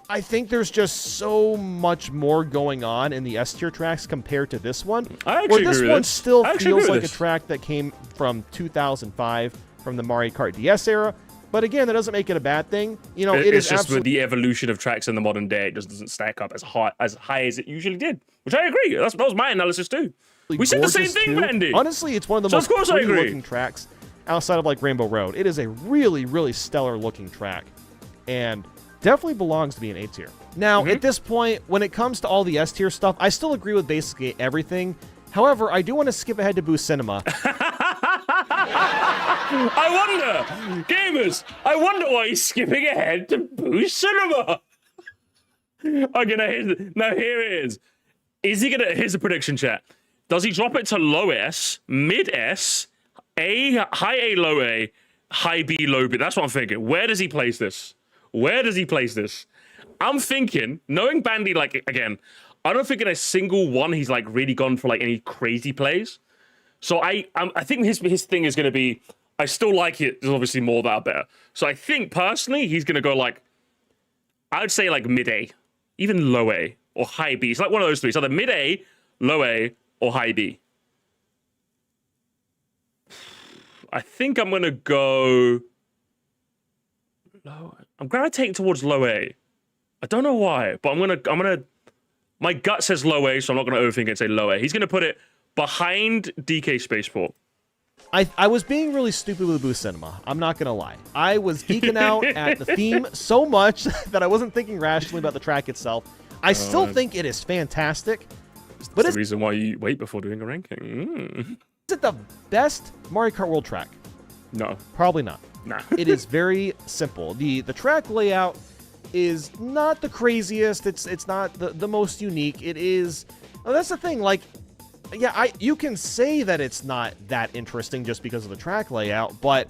I think there's just so much more going on in the S tier tracks compared to this one. I actually where this agree one with this. still I actually feels agree like with a track that came from 2005 from the Mario Kart DS era. But again, that doesn't make it a bad thing. You know, it's just with the evolution of tracks in the modern day, it just doesn't stack up as high as it usually did. Which I agree. That was my analysis too. We said the same thing, Bandy. Honestly, it's one of the most pretty looking tracks outside of like Rainbow Road. It is a really, really stellar looking track, and definitely belongs to be an A tier. Now, at this point, when it comes to all the S tier stuff, I still agree with basically everything. However, I do want to skip ahead to Boost Cinema. I wonder, gamers, I wonder why he's skipping ahead to Boost Cinema. Okay, now here it is. Is he gonna? Here's a prediction, chat. Does he drop it to low S, mid S, A, high A, low A, high B, low B? That's what I'm thinking. Where does he place this? Where does he place this? I'm thinking, knowing Bandy, like again, I don't think in a single one he's like really gone for like any crazy plays. So I think his thing is gonna be, I still like it. There's obviously more that are better. So I think personally he's gonna go like, I would say like mid A, even low A or high B. It's like one of those three. So the mid A, low A, or high B. I think I'm gonna go low. I'm gravitating towards low A. I don't know why, but I'm gonna. My gut says low A, so I'm not gonna overthink and say low A. He's gonna put it behind DK Spaceport. I was being really stupid with Boost Cinema. I'm not gonna lie. I was geeking out at the theme so much that I wasn't thinking rationally about the track itself. I still think it is fantastic. But That's the reason why you wait before doing a ranking. Is it the best Mario Kart World track? No. Probably not. Nah. It is very simple. The track layout is not the craziest. It's not the most unique. It is. Oh, that's the thing. Like, yeah, you can say that it's not that interesting just because of the track layout, but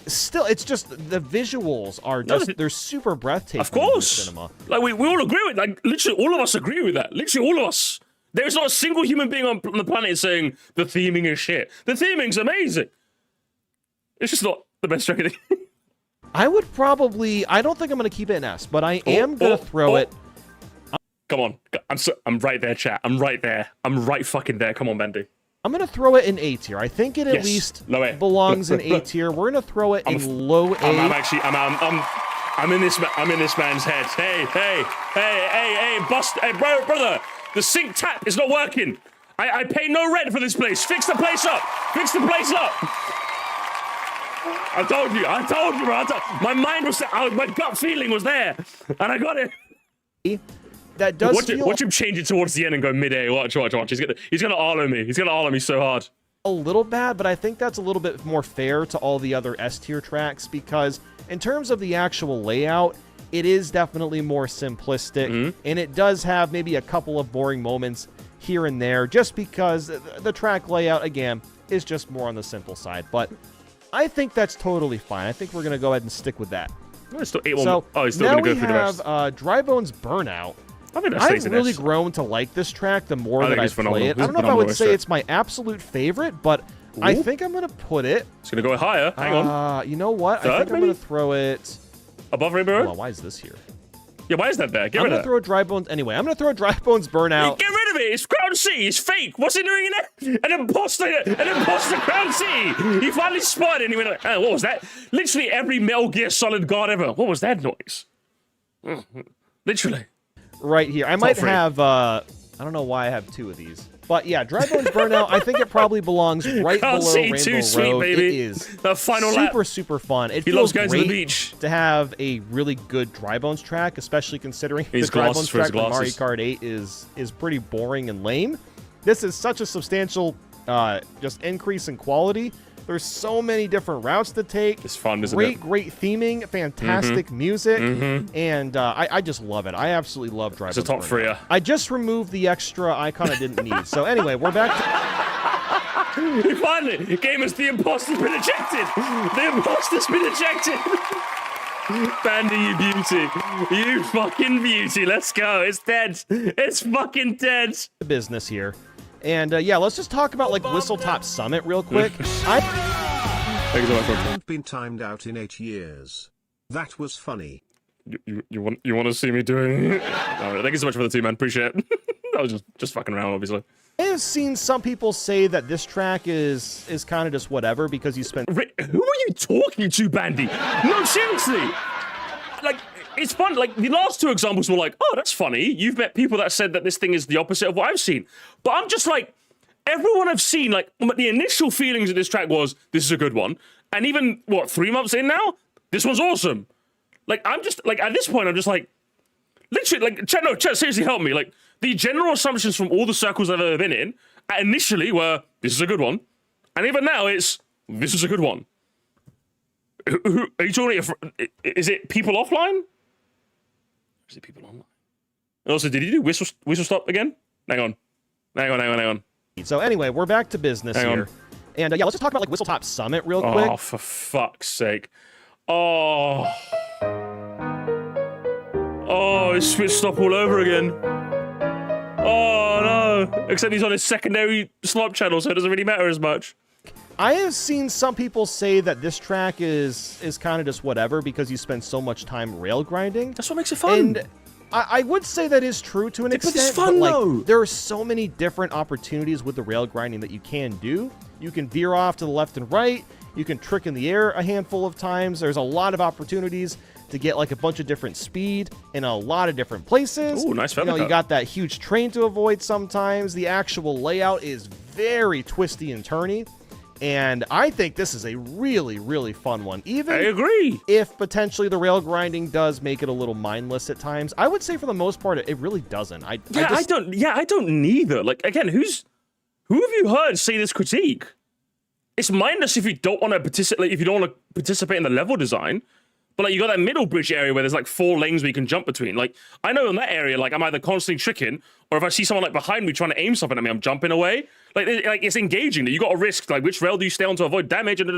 still, it's just the visuals are just they're super breathtaking. Of course. Cinema. Like we all agree with, like literally all of us agree with that. Literally all of us. There's not a single human being on the planet saying the theming is shit. The theming's amazing. It's just not the best track. I would probably. I don't think I'm going to keep it in S, but I am going to throw it. Come on. I'm right there, chat. I'm right there. I'm right fucking there. Come on, Bandy. I'm going to throw it in A tier. I think it at least belongs in A tier. We're going to throw it in low A. I'm in this man's head. Hey, brother. The sink tap is not working. I pay no rent for this place. Fix the place up. Fix the place up. I told you, bro. My mind was, my gut feeling was there, and I got it. That does watch him change it towards the end and go mid-A. Watch. He's gonna Arlo me. He's gonna Arlo me so hard. A little bad, but I think that's a little bit more fair to all the other S tier tracks because in terms of the actual layout, it is definitely more simplistic, and it does have maybe a couple of boring moments here and there, just because the track layout again is just more on the simple side. But I think that's totally fine. I think we're gonna go ahead and stick with that. He's still gonna go through the rest. Dry Bones Burnout. I've really grown to like this track the more that I play it. I don't know if I would say it's my absolute favorite, but I think I'm going to put it... It's going to go higher. Hang on. You know what? I think I'm going to throw it... Above Rainbow Road? Hold on, why is this here? Yeah, why is that there? I'm going to throw Dry Bones... Anyway, I'm going to throw Dry Bones Burnout. Get rid of it! It's Crown C! It's fake! What's he doing in there? An imposter Crown C! He finally spotted and he went like, what was that? Literally every Metal Gear Solid god ever. What was that noise? Literally. Right here. I might have, I don't know why I have two of these. But yeah, Dry Bones Burnout, I think it probably belongs right below Rainbow sweet, Road. baby. It is the final super fun. It he feels loves going great to the beach. to have a really good Dry Bones track, especially considering His the Dry Bones track glasses. from Mario Kart 8 is pretty boring and lame. This is such a substantial just increase in quality. There's so many different routes to take. It's fun, isn't it? Great theming, fantastic music, and I just love it. I absolutely love Dry Bones. It's a top three. I just removed the extra icon I didn't need. So anyway, we're back to... Finally, gamers, the imposter's been ejected. The imposter's been ejected. Bandy, you beauty. You fucking beauty. Let's go. It's dead. It's fucking dead. Business here. And yeah, let's just talk about like Whistletop Summit real quick. I haven't been timed out in 8 years. That was funny. You want to see me doing? Right, thank you so much for the 2, man. Appreciate it. I was just fucking around, obviously. I have seen some people say that this track is kind of just whatever because you spent... Who are you talking to, Bandy? No, seriously. Like, it's fun. Like, the last 2 examples were like, oh, that's funny. You've met people that said that this thing is the opposite of what I've seen. But I'm just like, everyone I've seen, like, the initial feelings of this track was, this is a good one. And even, what, 3 months in now? This one's awesome. Like, I'm just, like, at this point, I'm just like, literally, like, chat, seriously help me. Like, the general assumptions from all the circles I've ever been in, initially were, this is a good one. And even now, it's, this is a good one. Who are you talking about? Is it people offline? Or is it people online? And also, did you do whistle stop again? Hang on. So anyway, we're back to business here. And yeah, let's just talk about like Whistletop Summit real quick. Oh, for fuck's sake. Oh, it's switch stop all over again. Oh, no. Except he's on his secondary slop channel, so it doesn't really matter as much. I have seen some people say that this track is kind of just whatever because you spend so much time rail grinding. That's what makes it fun. And I would say that is true to an extent. But it's fun, like, though. There are so many different opportunities with the rail grinding that you can do. You can veer off to the left and right. You can trick in the air a handful of times. There's a lot of opportunities to get like a bunch of different speed in a lot of different places. Ooh, nice feather You got that huge train to avoid sometimes. The actual layout is very twisty and turny. And I think this is a really, really fun one. Even I agree. If potentially the rail grinding does make it a little mindless at times, I would say for the most part it really doesn't. I don't neither. Like, again, who have you heard say this critique? It's mindless if you don't want to participate. If you don't want to participate in the level design. But like, you got that middle bridge area where there's like 4 lanes where you can jump between. Like, I know in that area, like, I'm either constantly tricking, or if I see someone like behind me trying to aim something at me, I'm jumping away. Like it's engaging. You got to risk like which rail do you stay on to avoid damage, and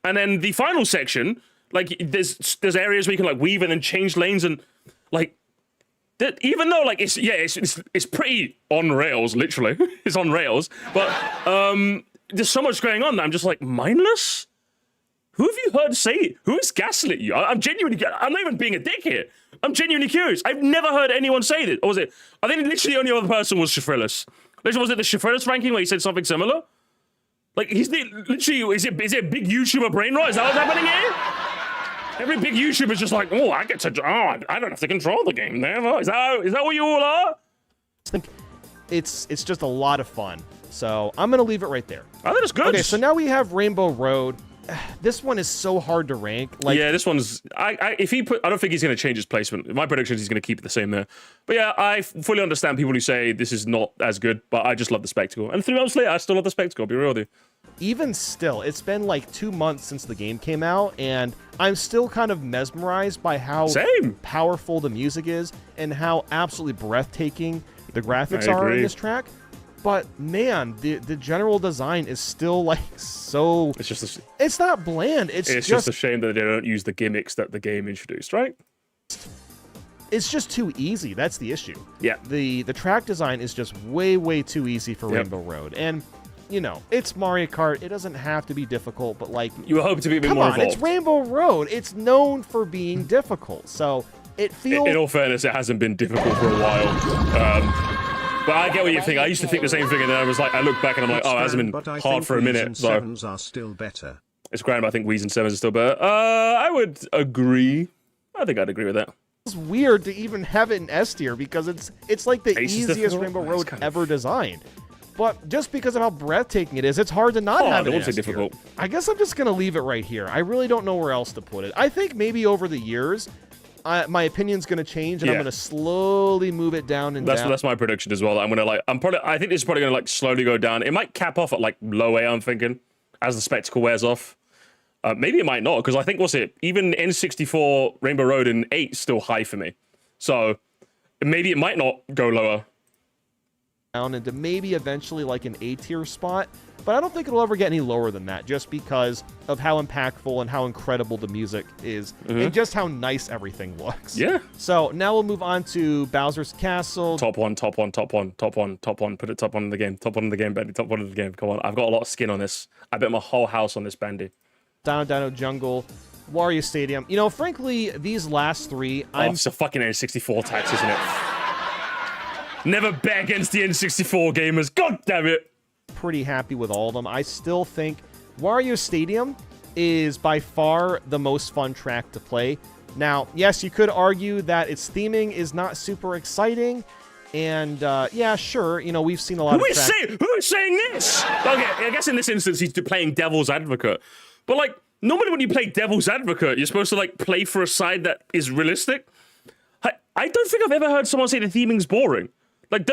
then the final section, like there's areas where you can like weave and then change lanes and like. Even though like it's pretty on rails, literally, it's on rails. But there's so much going on that I'm just like mindless. Who have you heard say it? Who has gaslit you? I'm not even being a dick here. I'm genuinely curious. I've never heard anyone say this. Or was it? I think literally the only other person was Shifrilus. Was it the Shifrilus ranking where he said something similar? Like, he's literally, is it a big YouTuber brain rot? Is that what's happening here? Every big YouTuber's just like, I don't have to control the game there. Is that what you all are? I think it's just a lot of fun. So I'm going to leave it right there. I think it's good. Okay, so now we have Rainbow Road. This one is so hard to rank. Like, yeah, this one's. I don't think he's going to change his placement. My prediction is he's going to keep it the same there. But yeah, I fully understand people who say this is not as good. But I just love the spectacle. And 3 months later, I still love the spectacle. I'll be real with you. Even still, it's been like 2 months since the game came out, and I'm still kind of mesmerized by how powerful the music is and how absolutely breathtaking the graphics are in this track. But man, the general design is still like so. It's not bland. It's just a shame that they don't use the gimmicks that the game introduced, right? It's just too easy. That's the issue. Yeah. The track design is just way too easy for Rainbow Road, and it's Mario Kart. It doesn't have to be difficult, but like you were hoping to be a bit more involved. It's Rainbow Road. It's known for being difficult, so it feels. In all fairness, it hasn't been difficult for a while. But I get what you think. I used to think the same thing, and then I was like, I look back and I'm like, it hasn't been hard for a minute. So sevens are still better. It's grand, but I think Wii's and 7s are still better. I would agree. I think I'd agree with that. It's weird to even have it in S tier because it's like the easiest Rainbow Road ever designed. but just because of how breathtaking it is, it's hard to not have it. It looks difficult. I guess I'm just gonna leave it right here. I really don't know where else to put it. I think maybe over the years, my opinion's gonna change, and I'm gonna slowly move it down and down. That's my prediction as well. I think this is probably gonna like slowly go down. It might cap off at like low A, I'm thinking, as the spectacle wears off. Maybe it might not, because I think even N64 Rainbow Road in 8 is still high for me. So maybe it might not go lower. Down into maybe eventually like an A tier spot, but I don't think it'll ever get any lower than that, just because of how impactful and how incredible the music is, and just how nice everything looks. Yeah. So now we'll move on to Bowser's Castle. Top one. Put it top one in the game. Top one in the game, Bandy. Top one in the game. Come on. I've got a lot of skin on this. I bet my whole house on this, Bandy. Dino Jungle, Wario Stadium. You know, frankly, these last three, it's a fucking N64 tax, isn't it? Never bet against the N64 gamers. God damn it. Pretty happy with all of them. I still think Wario Stadium is by far the most fun track to play. Now, yes, you could argue that its theming is not super exciting, and yeah, sure, you know, we've seen a lot of tracks. Who is saying this? Okay, I guess in this instance he's playing devil's advocate. But like, normally when you play devil's advocate, you're supposed to like play for a side that is realistic. I don't think I've ever heard someone say the theming's boring. Like,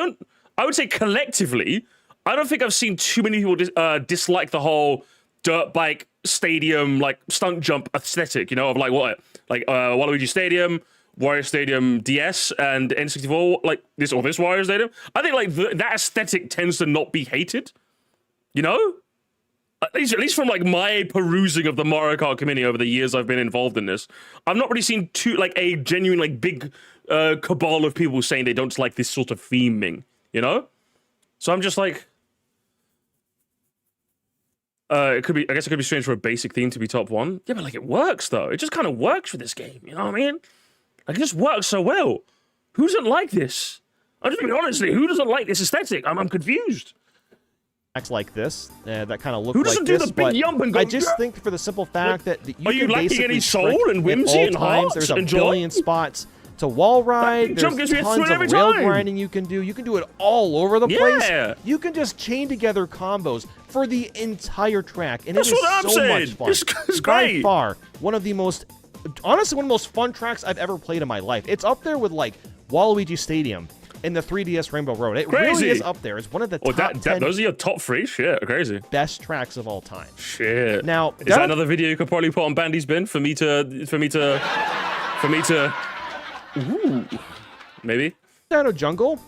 I would say collectively, I don't think I've seen too many people dislike the whole dirt bike stadium, like, stunt jump aesthetic, you know, of like what? Like, Waluigi Stadium, Wario Stadium DS, and N64, like, this Wario Stadium. I think, like, that aesthetic tends to not be hated, you know? At least from, like, my perusing of the Mario Kart community over the years I've been involved in this, I've not really seen a genuine, like, big cabal of people saying they don't like this sort of theming, you know? So I'm just like, I guess it could be strange for a basic theme to be top one. Yeah, but like, it works though. It just kind of works for this game, you know what I mean? Like, it just works so well. Who doesn't like this? I'm just being honestly, who doesn't like this aesthetic? I'm confused. Like this, that kind of look Who like doesn't this, do the big yump and go, I just think for the simple fact that you are you can lacking basically any soul and whimsy and heart? There's a billion spots to wall ride. There's tons of rail grinding you can do. You can do it all over the place. You can just chain together combos for the entire track, and that's it is what I'm so saying. much fun. It's great. By far, one of the most fun tracks I've ever played in my life. It's up there with like Waluigi Stadium in the 3DS Rainbow Road. It really is up there. It's one of the top 10 those are your top 3? Shit, crazy. Best tracks of all time. Shit. Now, is that another video you could probably put on Bandy's bin for me to ooh, maybe? Dino Jungle,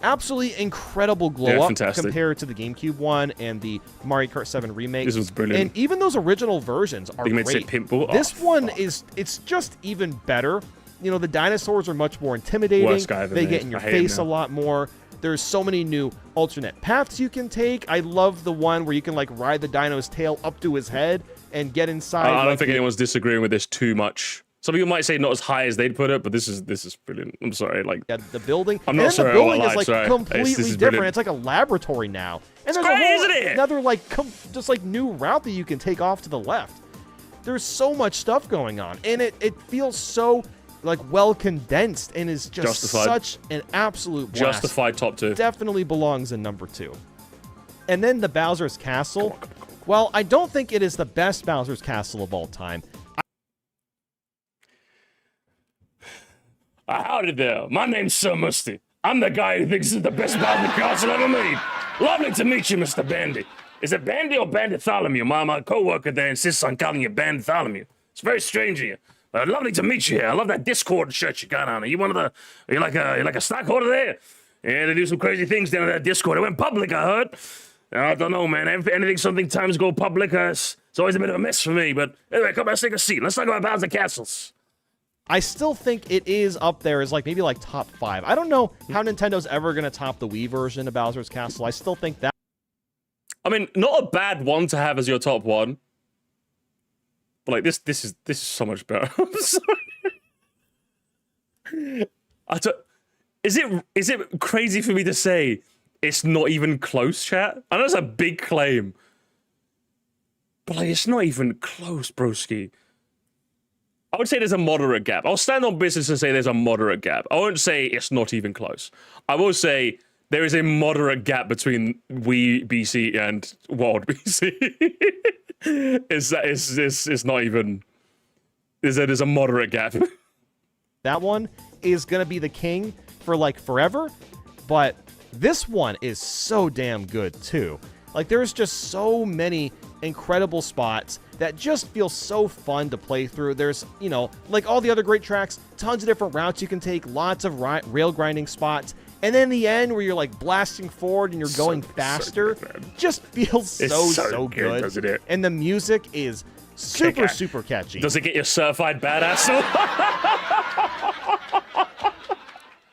absolutely incredible glow up compared to the GameCube one and the Mario Kart 7 remake. This was brilliant. And even those original versions are great. This one it's just even better. You know, the dinosaurs are much more intimidating. They get in your face a lot more. There's so many new alternate paths you can take. I love the one where you can like ride the dino's tail up to his head and get inside. I don't think anyone's disagreeing with this too much. Some people might say not as high as they'd put it, but this is brilliant. I'm sorry, like the building. I'm not sorry. The building is like sorry. completely different. Brilliant. It's like a laboratory now, and there's great, a isn't it? another like just like new route that you can take off to the left. There's so much stuff going on, and it feels so like well condensed and is just such an absolute blast. Justified top 2. Definitely belongs in number 2. And then the Bowser's Castle. Come on. Well, I don't think it is the best Bowser's Castle of all time. Howdy there. My name's Sir Musty. I'm the guy who thinks it's the best Bowser Castle ever made. Lovely to meet you, Mr. Bandy. Is it Bandy or Banditholomew? My co-worker there insists on calling you Banditholomew. It's very strange of you. Lovely to meet you here. I love that Discord shirt you got on. Are you are you like a stockholder there? Yeah, they do some crazy things down at that Discord. It went public, I heard. I don't know, man. Sometimes go public, it's always a bit of a mess for me. But anyway, come on, let's take a seat. Let's talk about Bowser Castles. I still think it is up there as like maybe like top 5. I don't know how Nintendo's ever going to top the Wii version of Bowser's Castle. I still think that. I mean, not a bad one to have as your top 1. But like this is so much better. I'm sorry. Is it crazy for me to say it's not even close, chat? I know it's a big claim. But like it's not even close, broski. I would say there's a moderate gap. I'll stand on business and say there's a moderate gap. I won't say it's not even close. I will say there is a moderate gap between Wii BC and World BC. It's not even. There's a moderate gap. That one is gonna be the king for like forever, but this one is so damn good too. Like there's just so many incredible spots that just feel so fun to play through. There's, you know, like all the other great tracks, tons of different routes you can take, lots of rail grinding spots. And then the end where you're like blasting forward and you're going faster, just feels so good. Doesn't it? And the music is super catchy. Does it get your certified badass?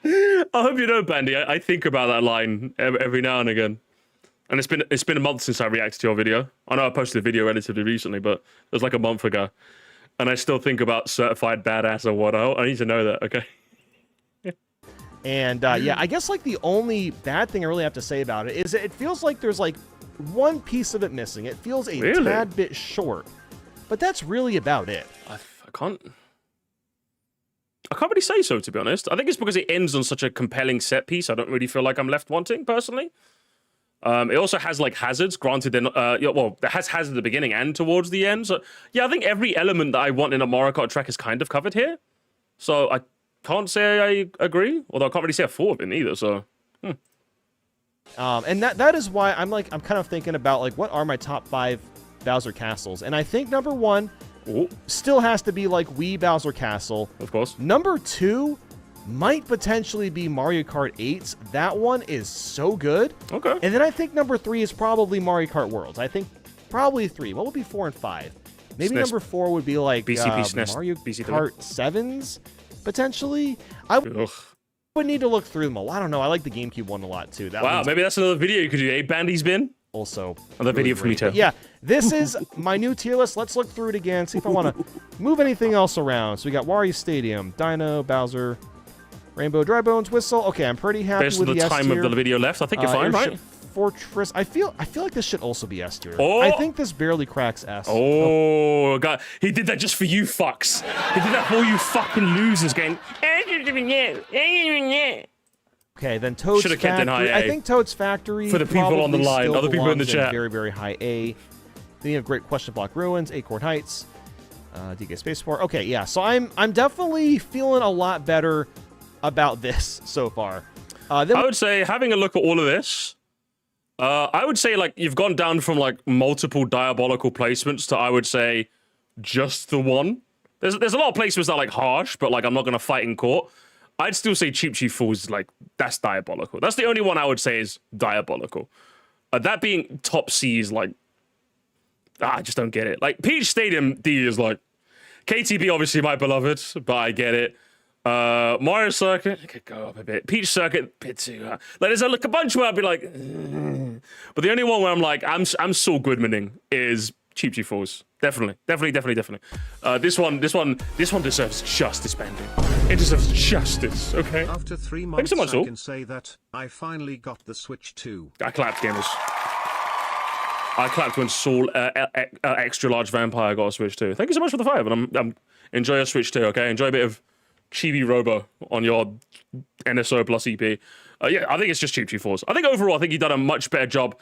I hope you know, Bandy. I think about that line every now and again. And it's been a month since I reacted to your video. I know I posted a video relatively recently, but it was like a month ago. And I still think about certified badass or what. I need to know that, okay? And yeah, I guess like the only bad thing I really have to say about it is that it feels like there's like one piece of it missing. It feels a tad bit short, but that's really about it. I can't really say so, to be honest. I think it's because it ends on such a compelling set piece. I don't really feel like I'm left wanting, personally. It also has like hazards, granted, well, it has hazards at the beginning and towards the end. So yeah, I think every element that I want in a Mario Kart track is kind of covered here. So I can't say I agree, although I can't really say a fault of it either. So, and that is why I'm kind of thinking about like what are my top 5 Bowser castles, and I think number 1 still has to be like Wii Bowser Castle, of course. Number 2 might potentially be Mario Kart 8's. That one is so good. Okay. And then I think number 3 is probably Mario Kart Worlds. I think probably 3. What would be 4 and 5? Maybe SNES. Number 4 would be like SNES. Mario BC3. Kart 7's, potentially. I would need to look through them all. I don't know. I like the GameCube one a lot, too. Wow, maybe that's another video you could do, eh? Bandy's bin? Also, another video for me, too. Yeah, this is my new tier list. Let's look through it again, see if I want to move anything else around. So we got Wario Stadium, Dino, Bowser, Rainbow, Dry Bones, Whistle. Okay, I'm pretty happy Based with on the time of the video left, I think you're fine, right? Fortress. I feel like this should also be S tier. Oh. I think this barely cracks S. Oh, God. He did that just for you fucks. He did that for all you fucking losers going. Okay, then Toad's Should have kept in high A. I think Toad's Factory For the people on the line, other people in the chat. Very high A. Then you have Great Question Block Ruins, Acorn Heights, DK Spaceport. Okay, yeah. So I'm definitely feeling a lot better about this so far. I would say, having a look at all of this, I would say like you've gone down from like multiple diabolical placements to, I would say, just the one. There's a lot of placements that are like harsh, but like I'm not gonna fight in court. I'd still say Cheap Cheap Fools is like, that's diabolical. That's the only one I would say is diabolical. That being top C is like, I just don't get it. Like Peach Stadium D is like, KTB obviously my beloved, but I get it. Mario Circuit, I could go up a bit. Peach Circuit, bit too. Like there's a bunch where I'd be like, but the only one where I'm like, I'm Saul Goodmaning is Cheap Cheap Fools. Definitely. This one deserves justice, Bandy. It deserves justice, okay? After 3 months, so much, I can say that I finally got the Switch 2. I clapped, gamers. I clapped when Saul, extra large vampire, got a Switch 2. Thank you so much for the 5, and I'm enjoy your Switch 2, okay? Enjoy a bit of Chibi Robo on your NSO plus EP. Yeah, I think it's just Cheap Cheap Fools. I think overall, I think you've done a much better job.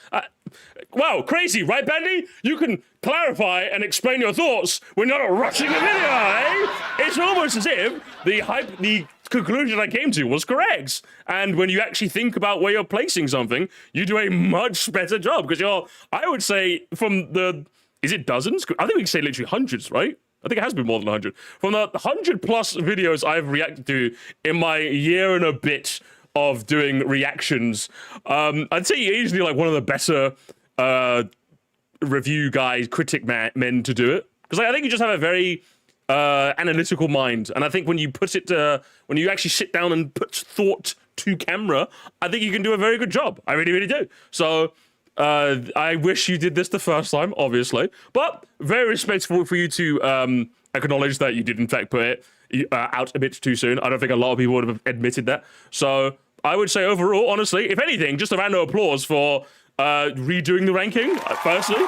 Wow, crazy, right, Bandy? You can clarify and explain your thoughts when you're not rushing a video, eh? It's almost as if the conclusion I came to was correct. And when you actually think about where you're placing something, you do a much better job because you're, I would say, from the, is it dozens? I think we can say literally hundreds, right? I think it has been more than 100. From the 100 plus videos I've reacted to in my year and a bit of doing reactions, I'd say you're easily like one of the better review guys, critic men to do it. Because I think you just have a very analytical mind. And I think when you put it, when you actually sit down and put thought to camera, I think you can do a very good job. I really, really do. So I wish you did this the first time, obviously. But very respectful for you to acknowledge that you did in fact put it out a bit too soon. I don't think a lot of people would have admitted that. So I would say overall, honestly, if anything, just a round of applause for redoing the ranking, firstly.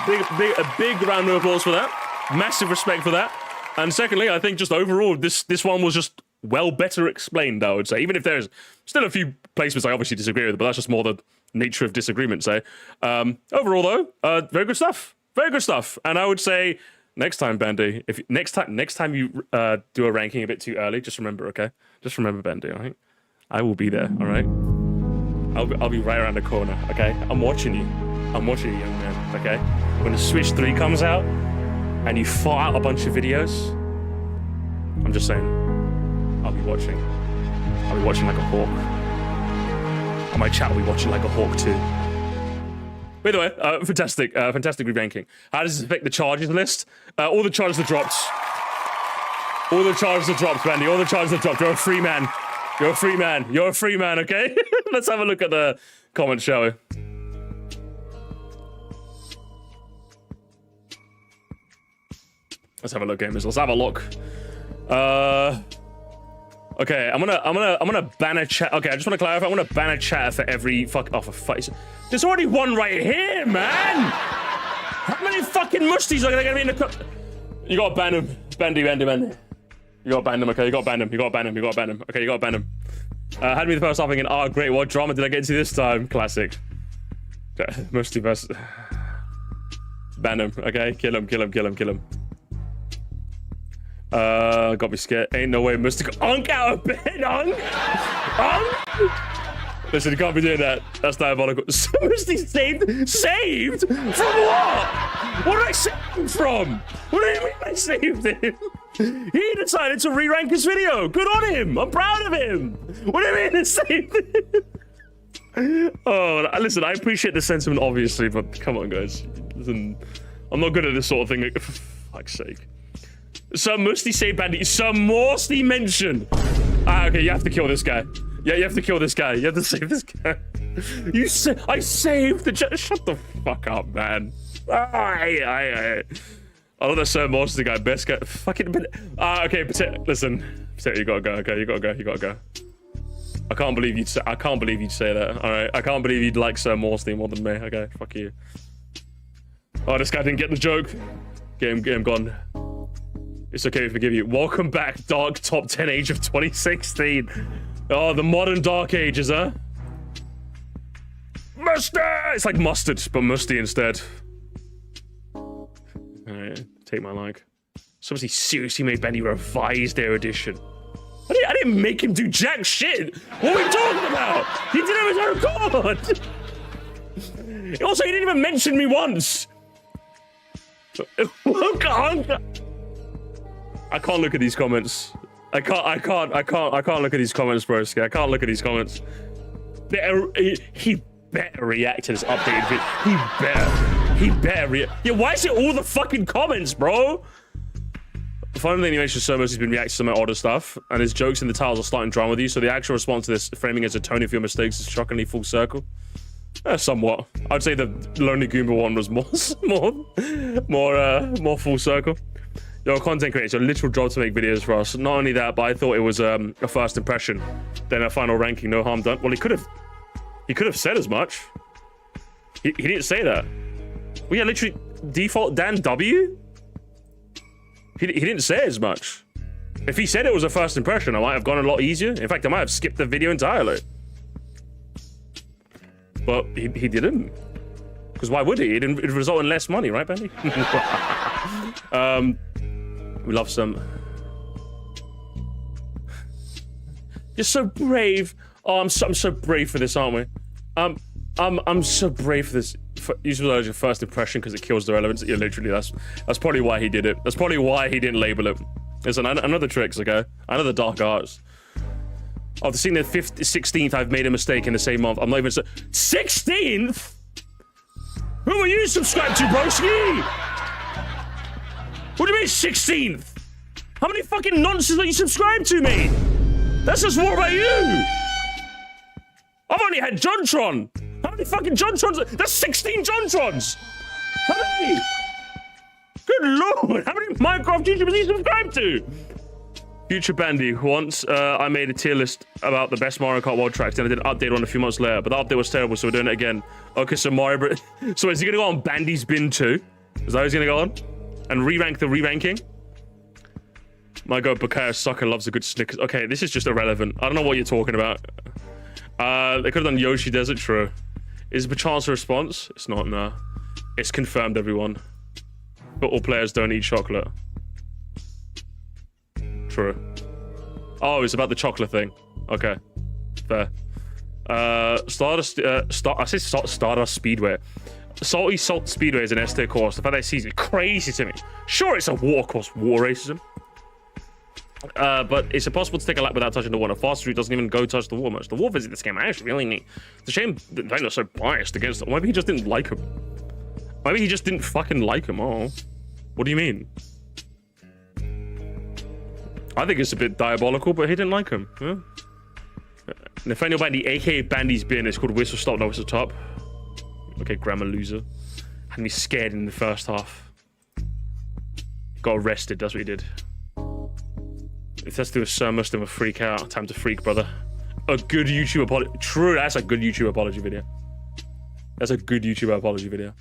A big round of applause for that. Massive respect for that. And secondly, I think just overall, this one was just well better explained, I would say. Even if there's still a few placements I obviously disagree with, but that's just more the nature of disagreement, say. Overall, though, very good stuff. Very good stuff. And I would say next time, Bandy, if next time you do a ranking a bit too early, just remember, okay? Just remember, Bandy, all right? I will be there, all right? I'll be right around the corner, okay? I'm watching you. I'm watching you, young man, okay? When the Switch 3 comes out and you fart out a bunch of videos, I'm just saying, I'll be watching. I'll be watching like a hawk. On my chat, I'll be watching like a hawk too. By the way, fantastic re-ranking. How does this affect the charges list? All the charges are dropped. All the charges are dropped, Bandy. All the charges are dropped. You're a free man. You're a free man. You're a free man, okay? Let's have a look at the comments, shall we? Let's have a look, gamers. Let's have a look. Okay, I'm gonna ban a chat. Okay, I just want to clarify. I'm gonna ban a chatter for every fuck. Oh, for fuck's sake. There's already one right here, man. How many fucking musties are gonna be in the? You gotta ban him, Bandy. You gotta ban him. Okay, you gotta ban him. Okay, you gotta ban him. Had me the first half thinking, oh great, what drama did I get into this time? Classic. Musty versus. Ban him. Okay, kill him. Got me scared. Ain't no way Mystic Unk out of bed, Unk! Listen, you can't be doing that. That's diabolical. So Misty saved? Saved? From what? What did I save him from? What do you mean I saved him? He decided to re-rank his video. Good on him. I'm proud of him. What do you mean I saved him? Oh, listen, I appreciate the sentiment, obviously, but come on, guys. Listen, I'm not good at this sort of thing. For fuck's sake. Some musty say Bandy. Some musty mention. Okay, you have to kill this guy. Yeah, you have to kill this guy. You have to save this guy. I saved the. Shut the fuck up, man. I love that Sir Musty guy. Best guy. Fucking. Okay, listen. You gotta go. Okay, you gotta go. I can't believe you'd say that. All right, I can't believe you'd like Sir Musty more than me. Okay, fuck you. Oh, this guy didn't get the joke. Game gone. It's okay, we forgive you. Welcome back, Dark Top 10 Age of 2016. Oh, the modern Dark Ages, huh? Mustard! It's like mustard, but musty instead. Alright, take my like. Somebody seriously made Bandy revise their edition. I didn't make him do jack shit! What are we talking about? He did it with his own god! Also, he didn't even mention me once! I can't look at these comments. I can't look at these comments, broski. I can't look at these comments. He better react to this updated video. He better react. Yeah, why is it all the fucking comments, bro? Finally, animation so much has been reacting to some odder stuff, and his jokes in the titles are starting drama with you, so the actual response to this framing as a Tony for your mistakes is shockingly full circle. Somewhat. I'd say the Lonely Goomba one was more full circle. You're a content creator, it's a literal job to make videos for us. Not only that, but I thought it was a first impression, then a final ranking, no harm done. Well, he could have said as much. He didn't say that. Well, yeah, literally default Dan W. He didn't say as much. If he said it was a first impression, I might have gone a lot easier. In fact, I might have skipped the video entirely. But he didn't. Because why would he? It'd result in less money, right, Bandy? We love some. You're so brave. Oh, I'm so brave for this, aren't we? I'm so brave for this. Use your first impression because it kills the relevance. Yeah, literally, that's probably why he did it. That's probably why he didn't label it. Listen, I know the tricks, okay? I know the dark arts. After seeing the 16th, I've made a mistake in the same month. I'm not even 16th. Who are you subscribed to, broski? What do you mean 16th? How many fucking nonsense are you subscribed to me? That's just more about you. I've only had Jontron. How many fucking Jontrons? That's 16 Jontrons. How many? Good lord. How many Minecraft YouTubers are you subscribed to? Future Bandy. Once I made a tier list about the best Mario Kart World tracks, then I did an update on a few months later, but the update was terrible, so we're doing it again. Okay, so Mario... So is he gonna go on Bandy's bin too? Is that how he's gonna go on? And re-rank the re-ranking? My god, Bakaya Sucker loves a good Snickers. Okay, this is just irrelevant. I don't know what you're talking about. They could have done Yoshi Desert, true. Is it perchance a response? It's not, no. It's confirmed, everyone. Football players don't eat chocolate. True. Oh, it's about the chocolate thing. Okay. Fair. Stardust Speedway. Salty Salt Speedway is an S-tier course. The fact that it sees it crazy to me. Sure, it's a water course, water racism. But it's impossible to take a lap without touching the water. Fast Route doesn't even go touch the water much. The water visit this game, I actually really neat. It's a shame that Daniel's so biased against it. Maybe he just didn't like him. Maybe he just didn't fucking like him. Oh, what do you mean? I think it's a bit diabolical, but he didn't like him. Yeah. Nathaniel Bandy, aka Bandy's bin, it's called Whistle Stop, not Whistle Top. Okay, grammar loser. Had me scared in the first half. Got arrested, that's what he did. If that's to do with Sir Muslim, a freak out. Time to freak, brother. A good YouTube apology. True, that's a good YouTube apology video. That's a good YouTube apology video.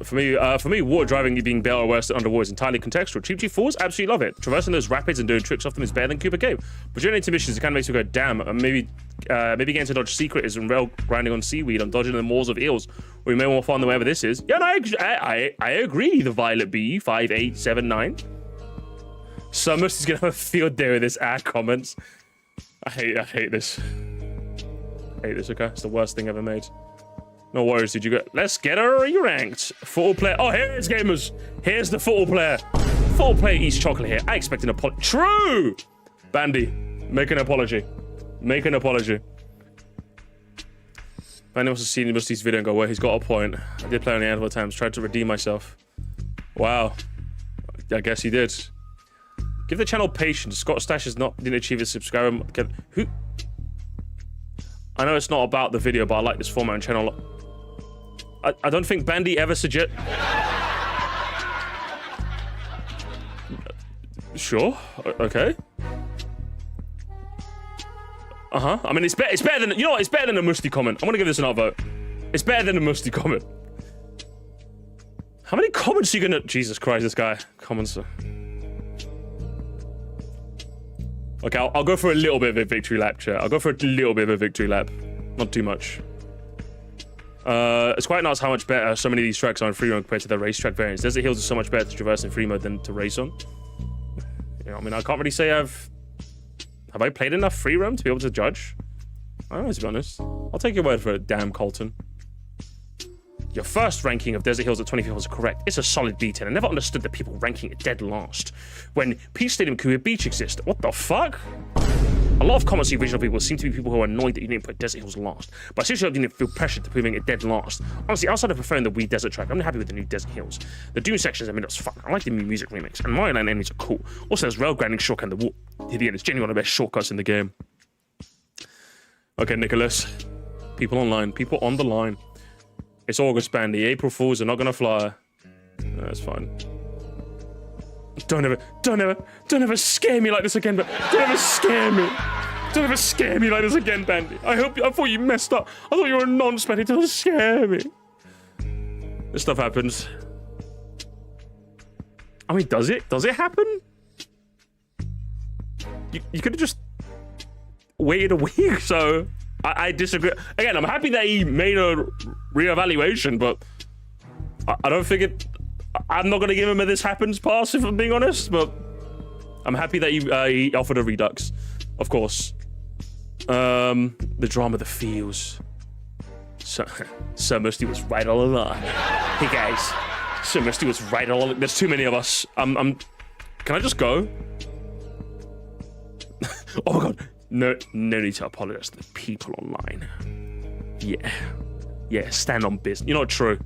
For me, water driving being better or worse than underwater is entirely contextual. Cheap Cheap Falls, absolutely love it. Traversing those rapids and doing tricks off them is better than Cooper Cave. But during intermissions, it kind of makes me go, damn, maybe getting to dodge secret is rail grinding on seaweed, on dodging the maws of eels. Or we may want to find the wherever this is. Yeah, no, I agree, the Violet Bee, 5879. Summers is gonna have a field day with this ad comments. I hate this. Okay? It's the worst thing ever made. No worries, did you go? Let's get her re-ranked. Football player. Oh, here it is, gamers. Here's the football player. Football player eats chocolate here. I expect an apology. True! Bandy, make an apology. Make an apology. Bandy wants to see Musty's video and go, well, he's got a point. I did play on the handful of times. Tried to redeem myself. Wow. I guess he did. Give the channel patience. Scott Stash didn't achieve his subscriber. Who? I know it's not about the video, but I like this format and channel. I don't think Bandy ever suggest. Sure. Okay. I mean, it's better than, you know what? It's better than a musty comment. I'm gonna give this another vote. It's better than a musty comment. How many comments are you gonna? Jesus Christ, this guy. Comments. Okay, I'll go for a little bit of a victory lap, chat. I'll go for a little bit of a victory lap. Not too much. It's quite nice how much better so many of these tracks are in free roam compared to their racetrack variants. Desert Hills is so much better to traverse in free mode than to race on. You know, I mean, I can't really say have I played enough free roam to be able to judge? I don't know, to be honest. I'll take your word for it, damn Colton. Your first ranking of Desert Hills at 25 was correct. It's a solid B10. I never understood that people ranking it dead last when Peach Stadium Kuya Beach exists. What the fuck? A lot of comments of original people seem to be people who are annoyed that you didn't put Desert Hills last. But seriously, I didn't feel pressured to putting it dead last. Honestly, outside of preferring the Wii Desert track, I'm happy with the new Desert Hills. The Doom sections, I mean, it's fun. I like the new music remix, and Mario Land enemies are cool. Also, there's rail grinding shortcut and the wall. At the end, it's genuinely one of the best shortcuts in the game. Okay, Nicholas. People online. People on the line. It's August, Bandy. April Fools are not gonna fly. No, that's fine. Don't ever scare me like this again, but don't ever scare me. Don't ever scare me like this again, Bandy. I thought you messed up. I thought you were a non-Bandy. Don't scare me. This stuff happens. I mean, does it? Does it happen? You could have just waited a week, so I disagree. Again, I'm happy that he made a reevaluation, but I don't think it. I'm not going to give him a this happens pass, if I'm being honest, but I'm happy that he offered a redux, of course. The drama, the feels. Sir Musty was right all along. Hey guys, Sir Musty was right all along. There's too many of us. Can I just go? Oh my god. No need to apologize to the people online. Yeah, stand on business. You know what, true.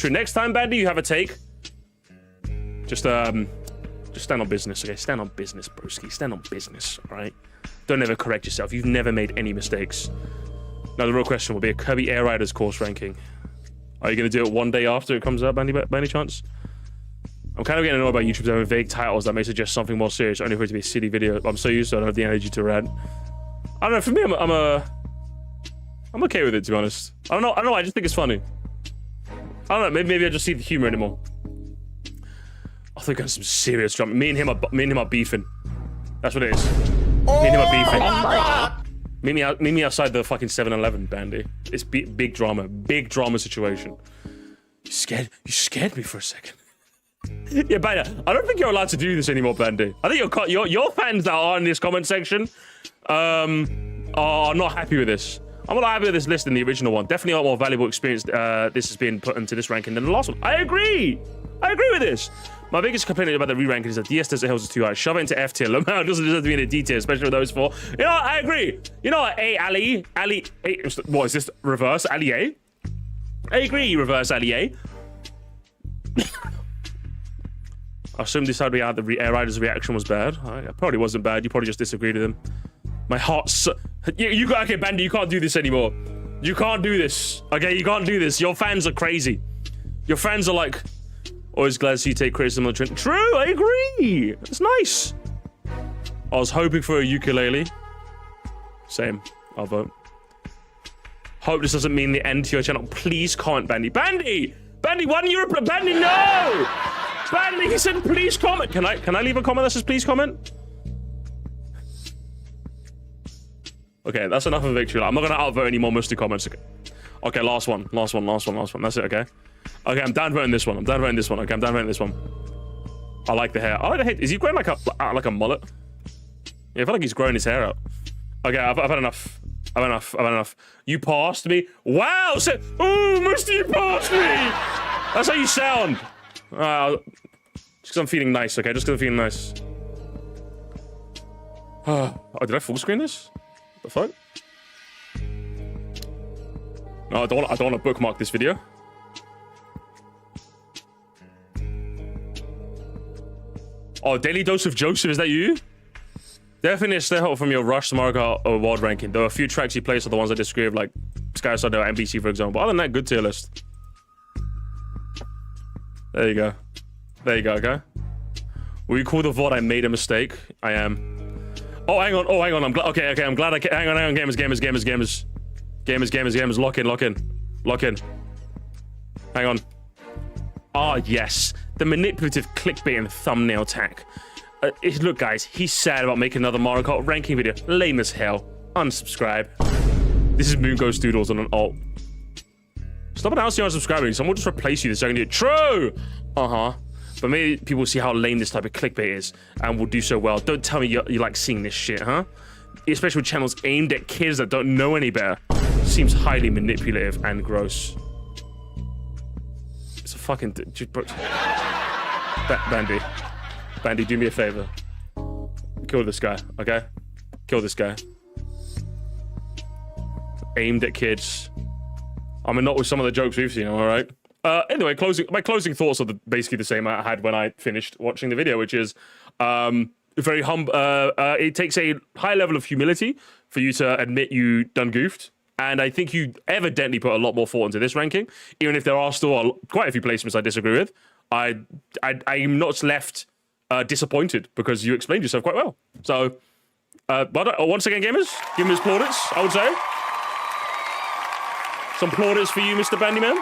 Next time, Bandy, you have a take. Just stand on business, okay? Stand on business, broski. Stand on business, all right? Don't ever correct yourself. You've never made any mistakes. Now, the real question will be a Kirby Air Riders course ranking. Are you going to do it one day after it comes out, Bandy, by any chance? I'm kind of getting annoyed by YouTube's having vague titles that may suggest something more serious, only for it to be a silly video. I'm so used to it, I don't have the energy to rant. I don't know, for me, I'm okay with it, to be honest. I don't know, I just think it's funny. I don't know, maybe I just see the humor anymore. I think there's some serious drama. Me and him are beefing. That's what it is. Me and him are beefing. Meet me outside the fucking 7-Eleven, Bandy. It's big drama situation. You scared me for a second. Yeah, Bandy, I don't think you're allowed to do this anymore, Bandy. I think your fans that are in this comment section are not happy with this. I'm not happy with this list than the original one. Definitely a lot more valuable experience this has been put into this ranking than the last one. I agree with this. My biggest complaint about the re-ranking is that DS Desert Hills is too high. Shove it into F tier. Lamau doesn't deserve to be in a D tier, especially with those four. You know what? I agree. You know what? Ali, what is this? Reverse Ali A? I agree, reverse Ali A. I assume this had to be out. The Air Rider's reaction was bad. It probably wasn't bad. You probably just disagreed with him. My heart's... Okay, Bandy, you can't do this anymore. You can't do this. Okay, you can't do this. Your fans are crazy. Your fans are like... Always glad to see you take criticism on the trend. True, I agree. It's nice. I was hoping for a ukulele. Same. I'll vote. Hope this doesn't mean the end to your channel. Please comment, Bandy. Bandy! Bandy, why didn't you reply? Bandy, no! Bandy, he said please comment. Can I leave a comment that says please comment? Okay, that's enough of a victory. I'm not gonna outvote any more musty comments. Okay, last one. That's it, okay? Okay, I'm downvoting this one. Okay, I'm downvoting this one. I like the hair. Is he growing like a mullet? Yeah, I feel like he's growing his hair out. Okay, I've had enough. I've had enough. You passed me. Wow! Oh, Musty, you passed me! That's how you sound. Just because I'm feeling nice, okay? Just because I'm feeling nice. Oh, did I full screen this? The fuck? No, I don't want to bookmark this video. Oh, Daily Dose of Joseph, is that you? Definitely a step up from your Rush to Mario Kart world ranking. There are a few tracks you placed are the ones I disagree with, like Sky Shadow, NBC, for example. Other than that, good tier list. There you go. There you go, okay? Will you call the VOD I made a mistake? I am. Oh, hang on. I'm glad. Okay. I'm glad hang on. Gamers. Lock in. Hang on. Ah, yes. The manipulative clickbait and thumbnail tag. Look, guys, he's sad about making another Mario Kart ranking video. Lame as hell. Unsubscribe. This is Moon Ghost Doodles on an alt. Stop announcing you're unsubscribing. Someone will just replace you the second you do it. True! But maybe people see how lame this type of clickbait is and will do so well. Don't tell me you like seeing this shit, huh? Especially with channels aimed at kids that don't know any better. Seems highly manipulative and gross. It's a fucking... Bandy, do me a favor. Kill this guy, okay? Kill this guy. Aimed at kids. I mean, not with some of the jokes we've seen, all right? Anyway, my closing thoughts are basically the same I had when I finished watching the video, which is very humble. It takes a high level of humility for you to admit you done goofed. And I think you evidently put a lot more thought into this ranking, even if there are still quite a few placements I disagree with. I'm not left disappointed because you explained yourself quite well. So, once again, gamers, give me plaudits, I would say. Some plaudits for you, Mr. Bandyman.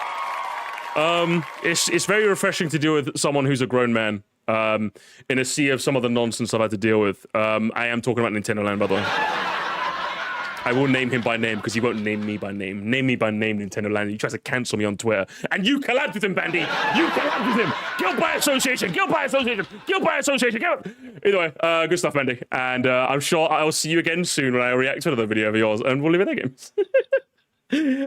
It's very refreshing to deal with someone who's a grown man in a sea of some of the nonsense I've had to deal with. I am talking about Nintendo Land, by the way. I will name him by name because he won't name me by name. Name me by name, Nintendo Land. He tries to cancel me on Twitter. And you collabed with him, Bandy. You collabed with him. Guilt by association. Either way, good stuff, Bandy. And I'm sure I'll see you again soon when I react to another video of yours. And we'll leave it there, games.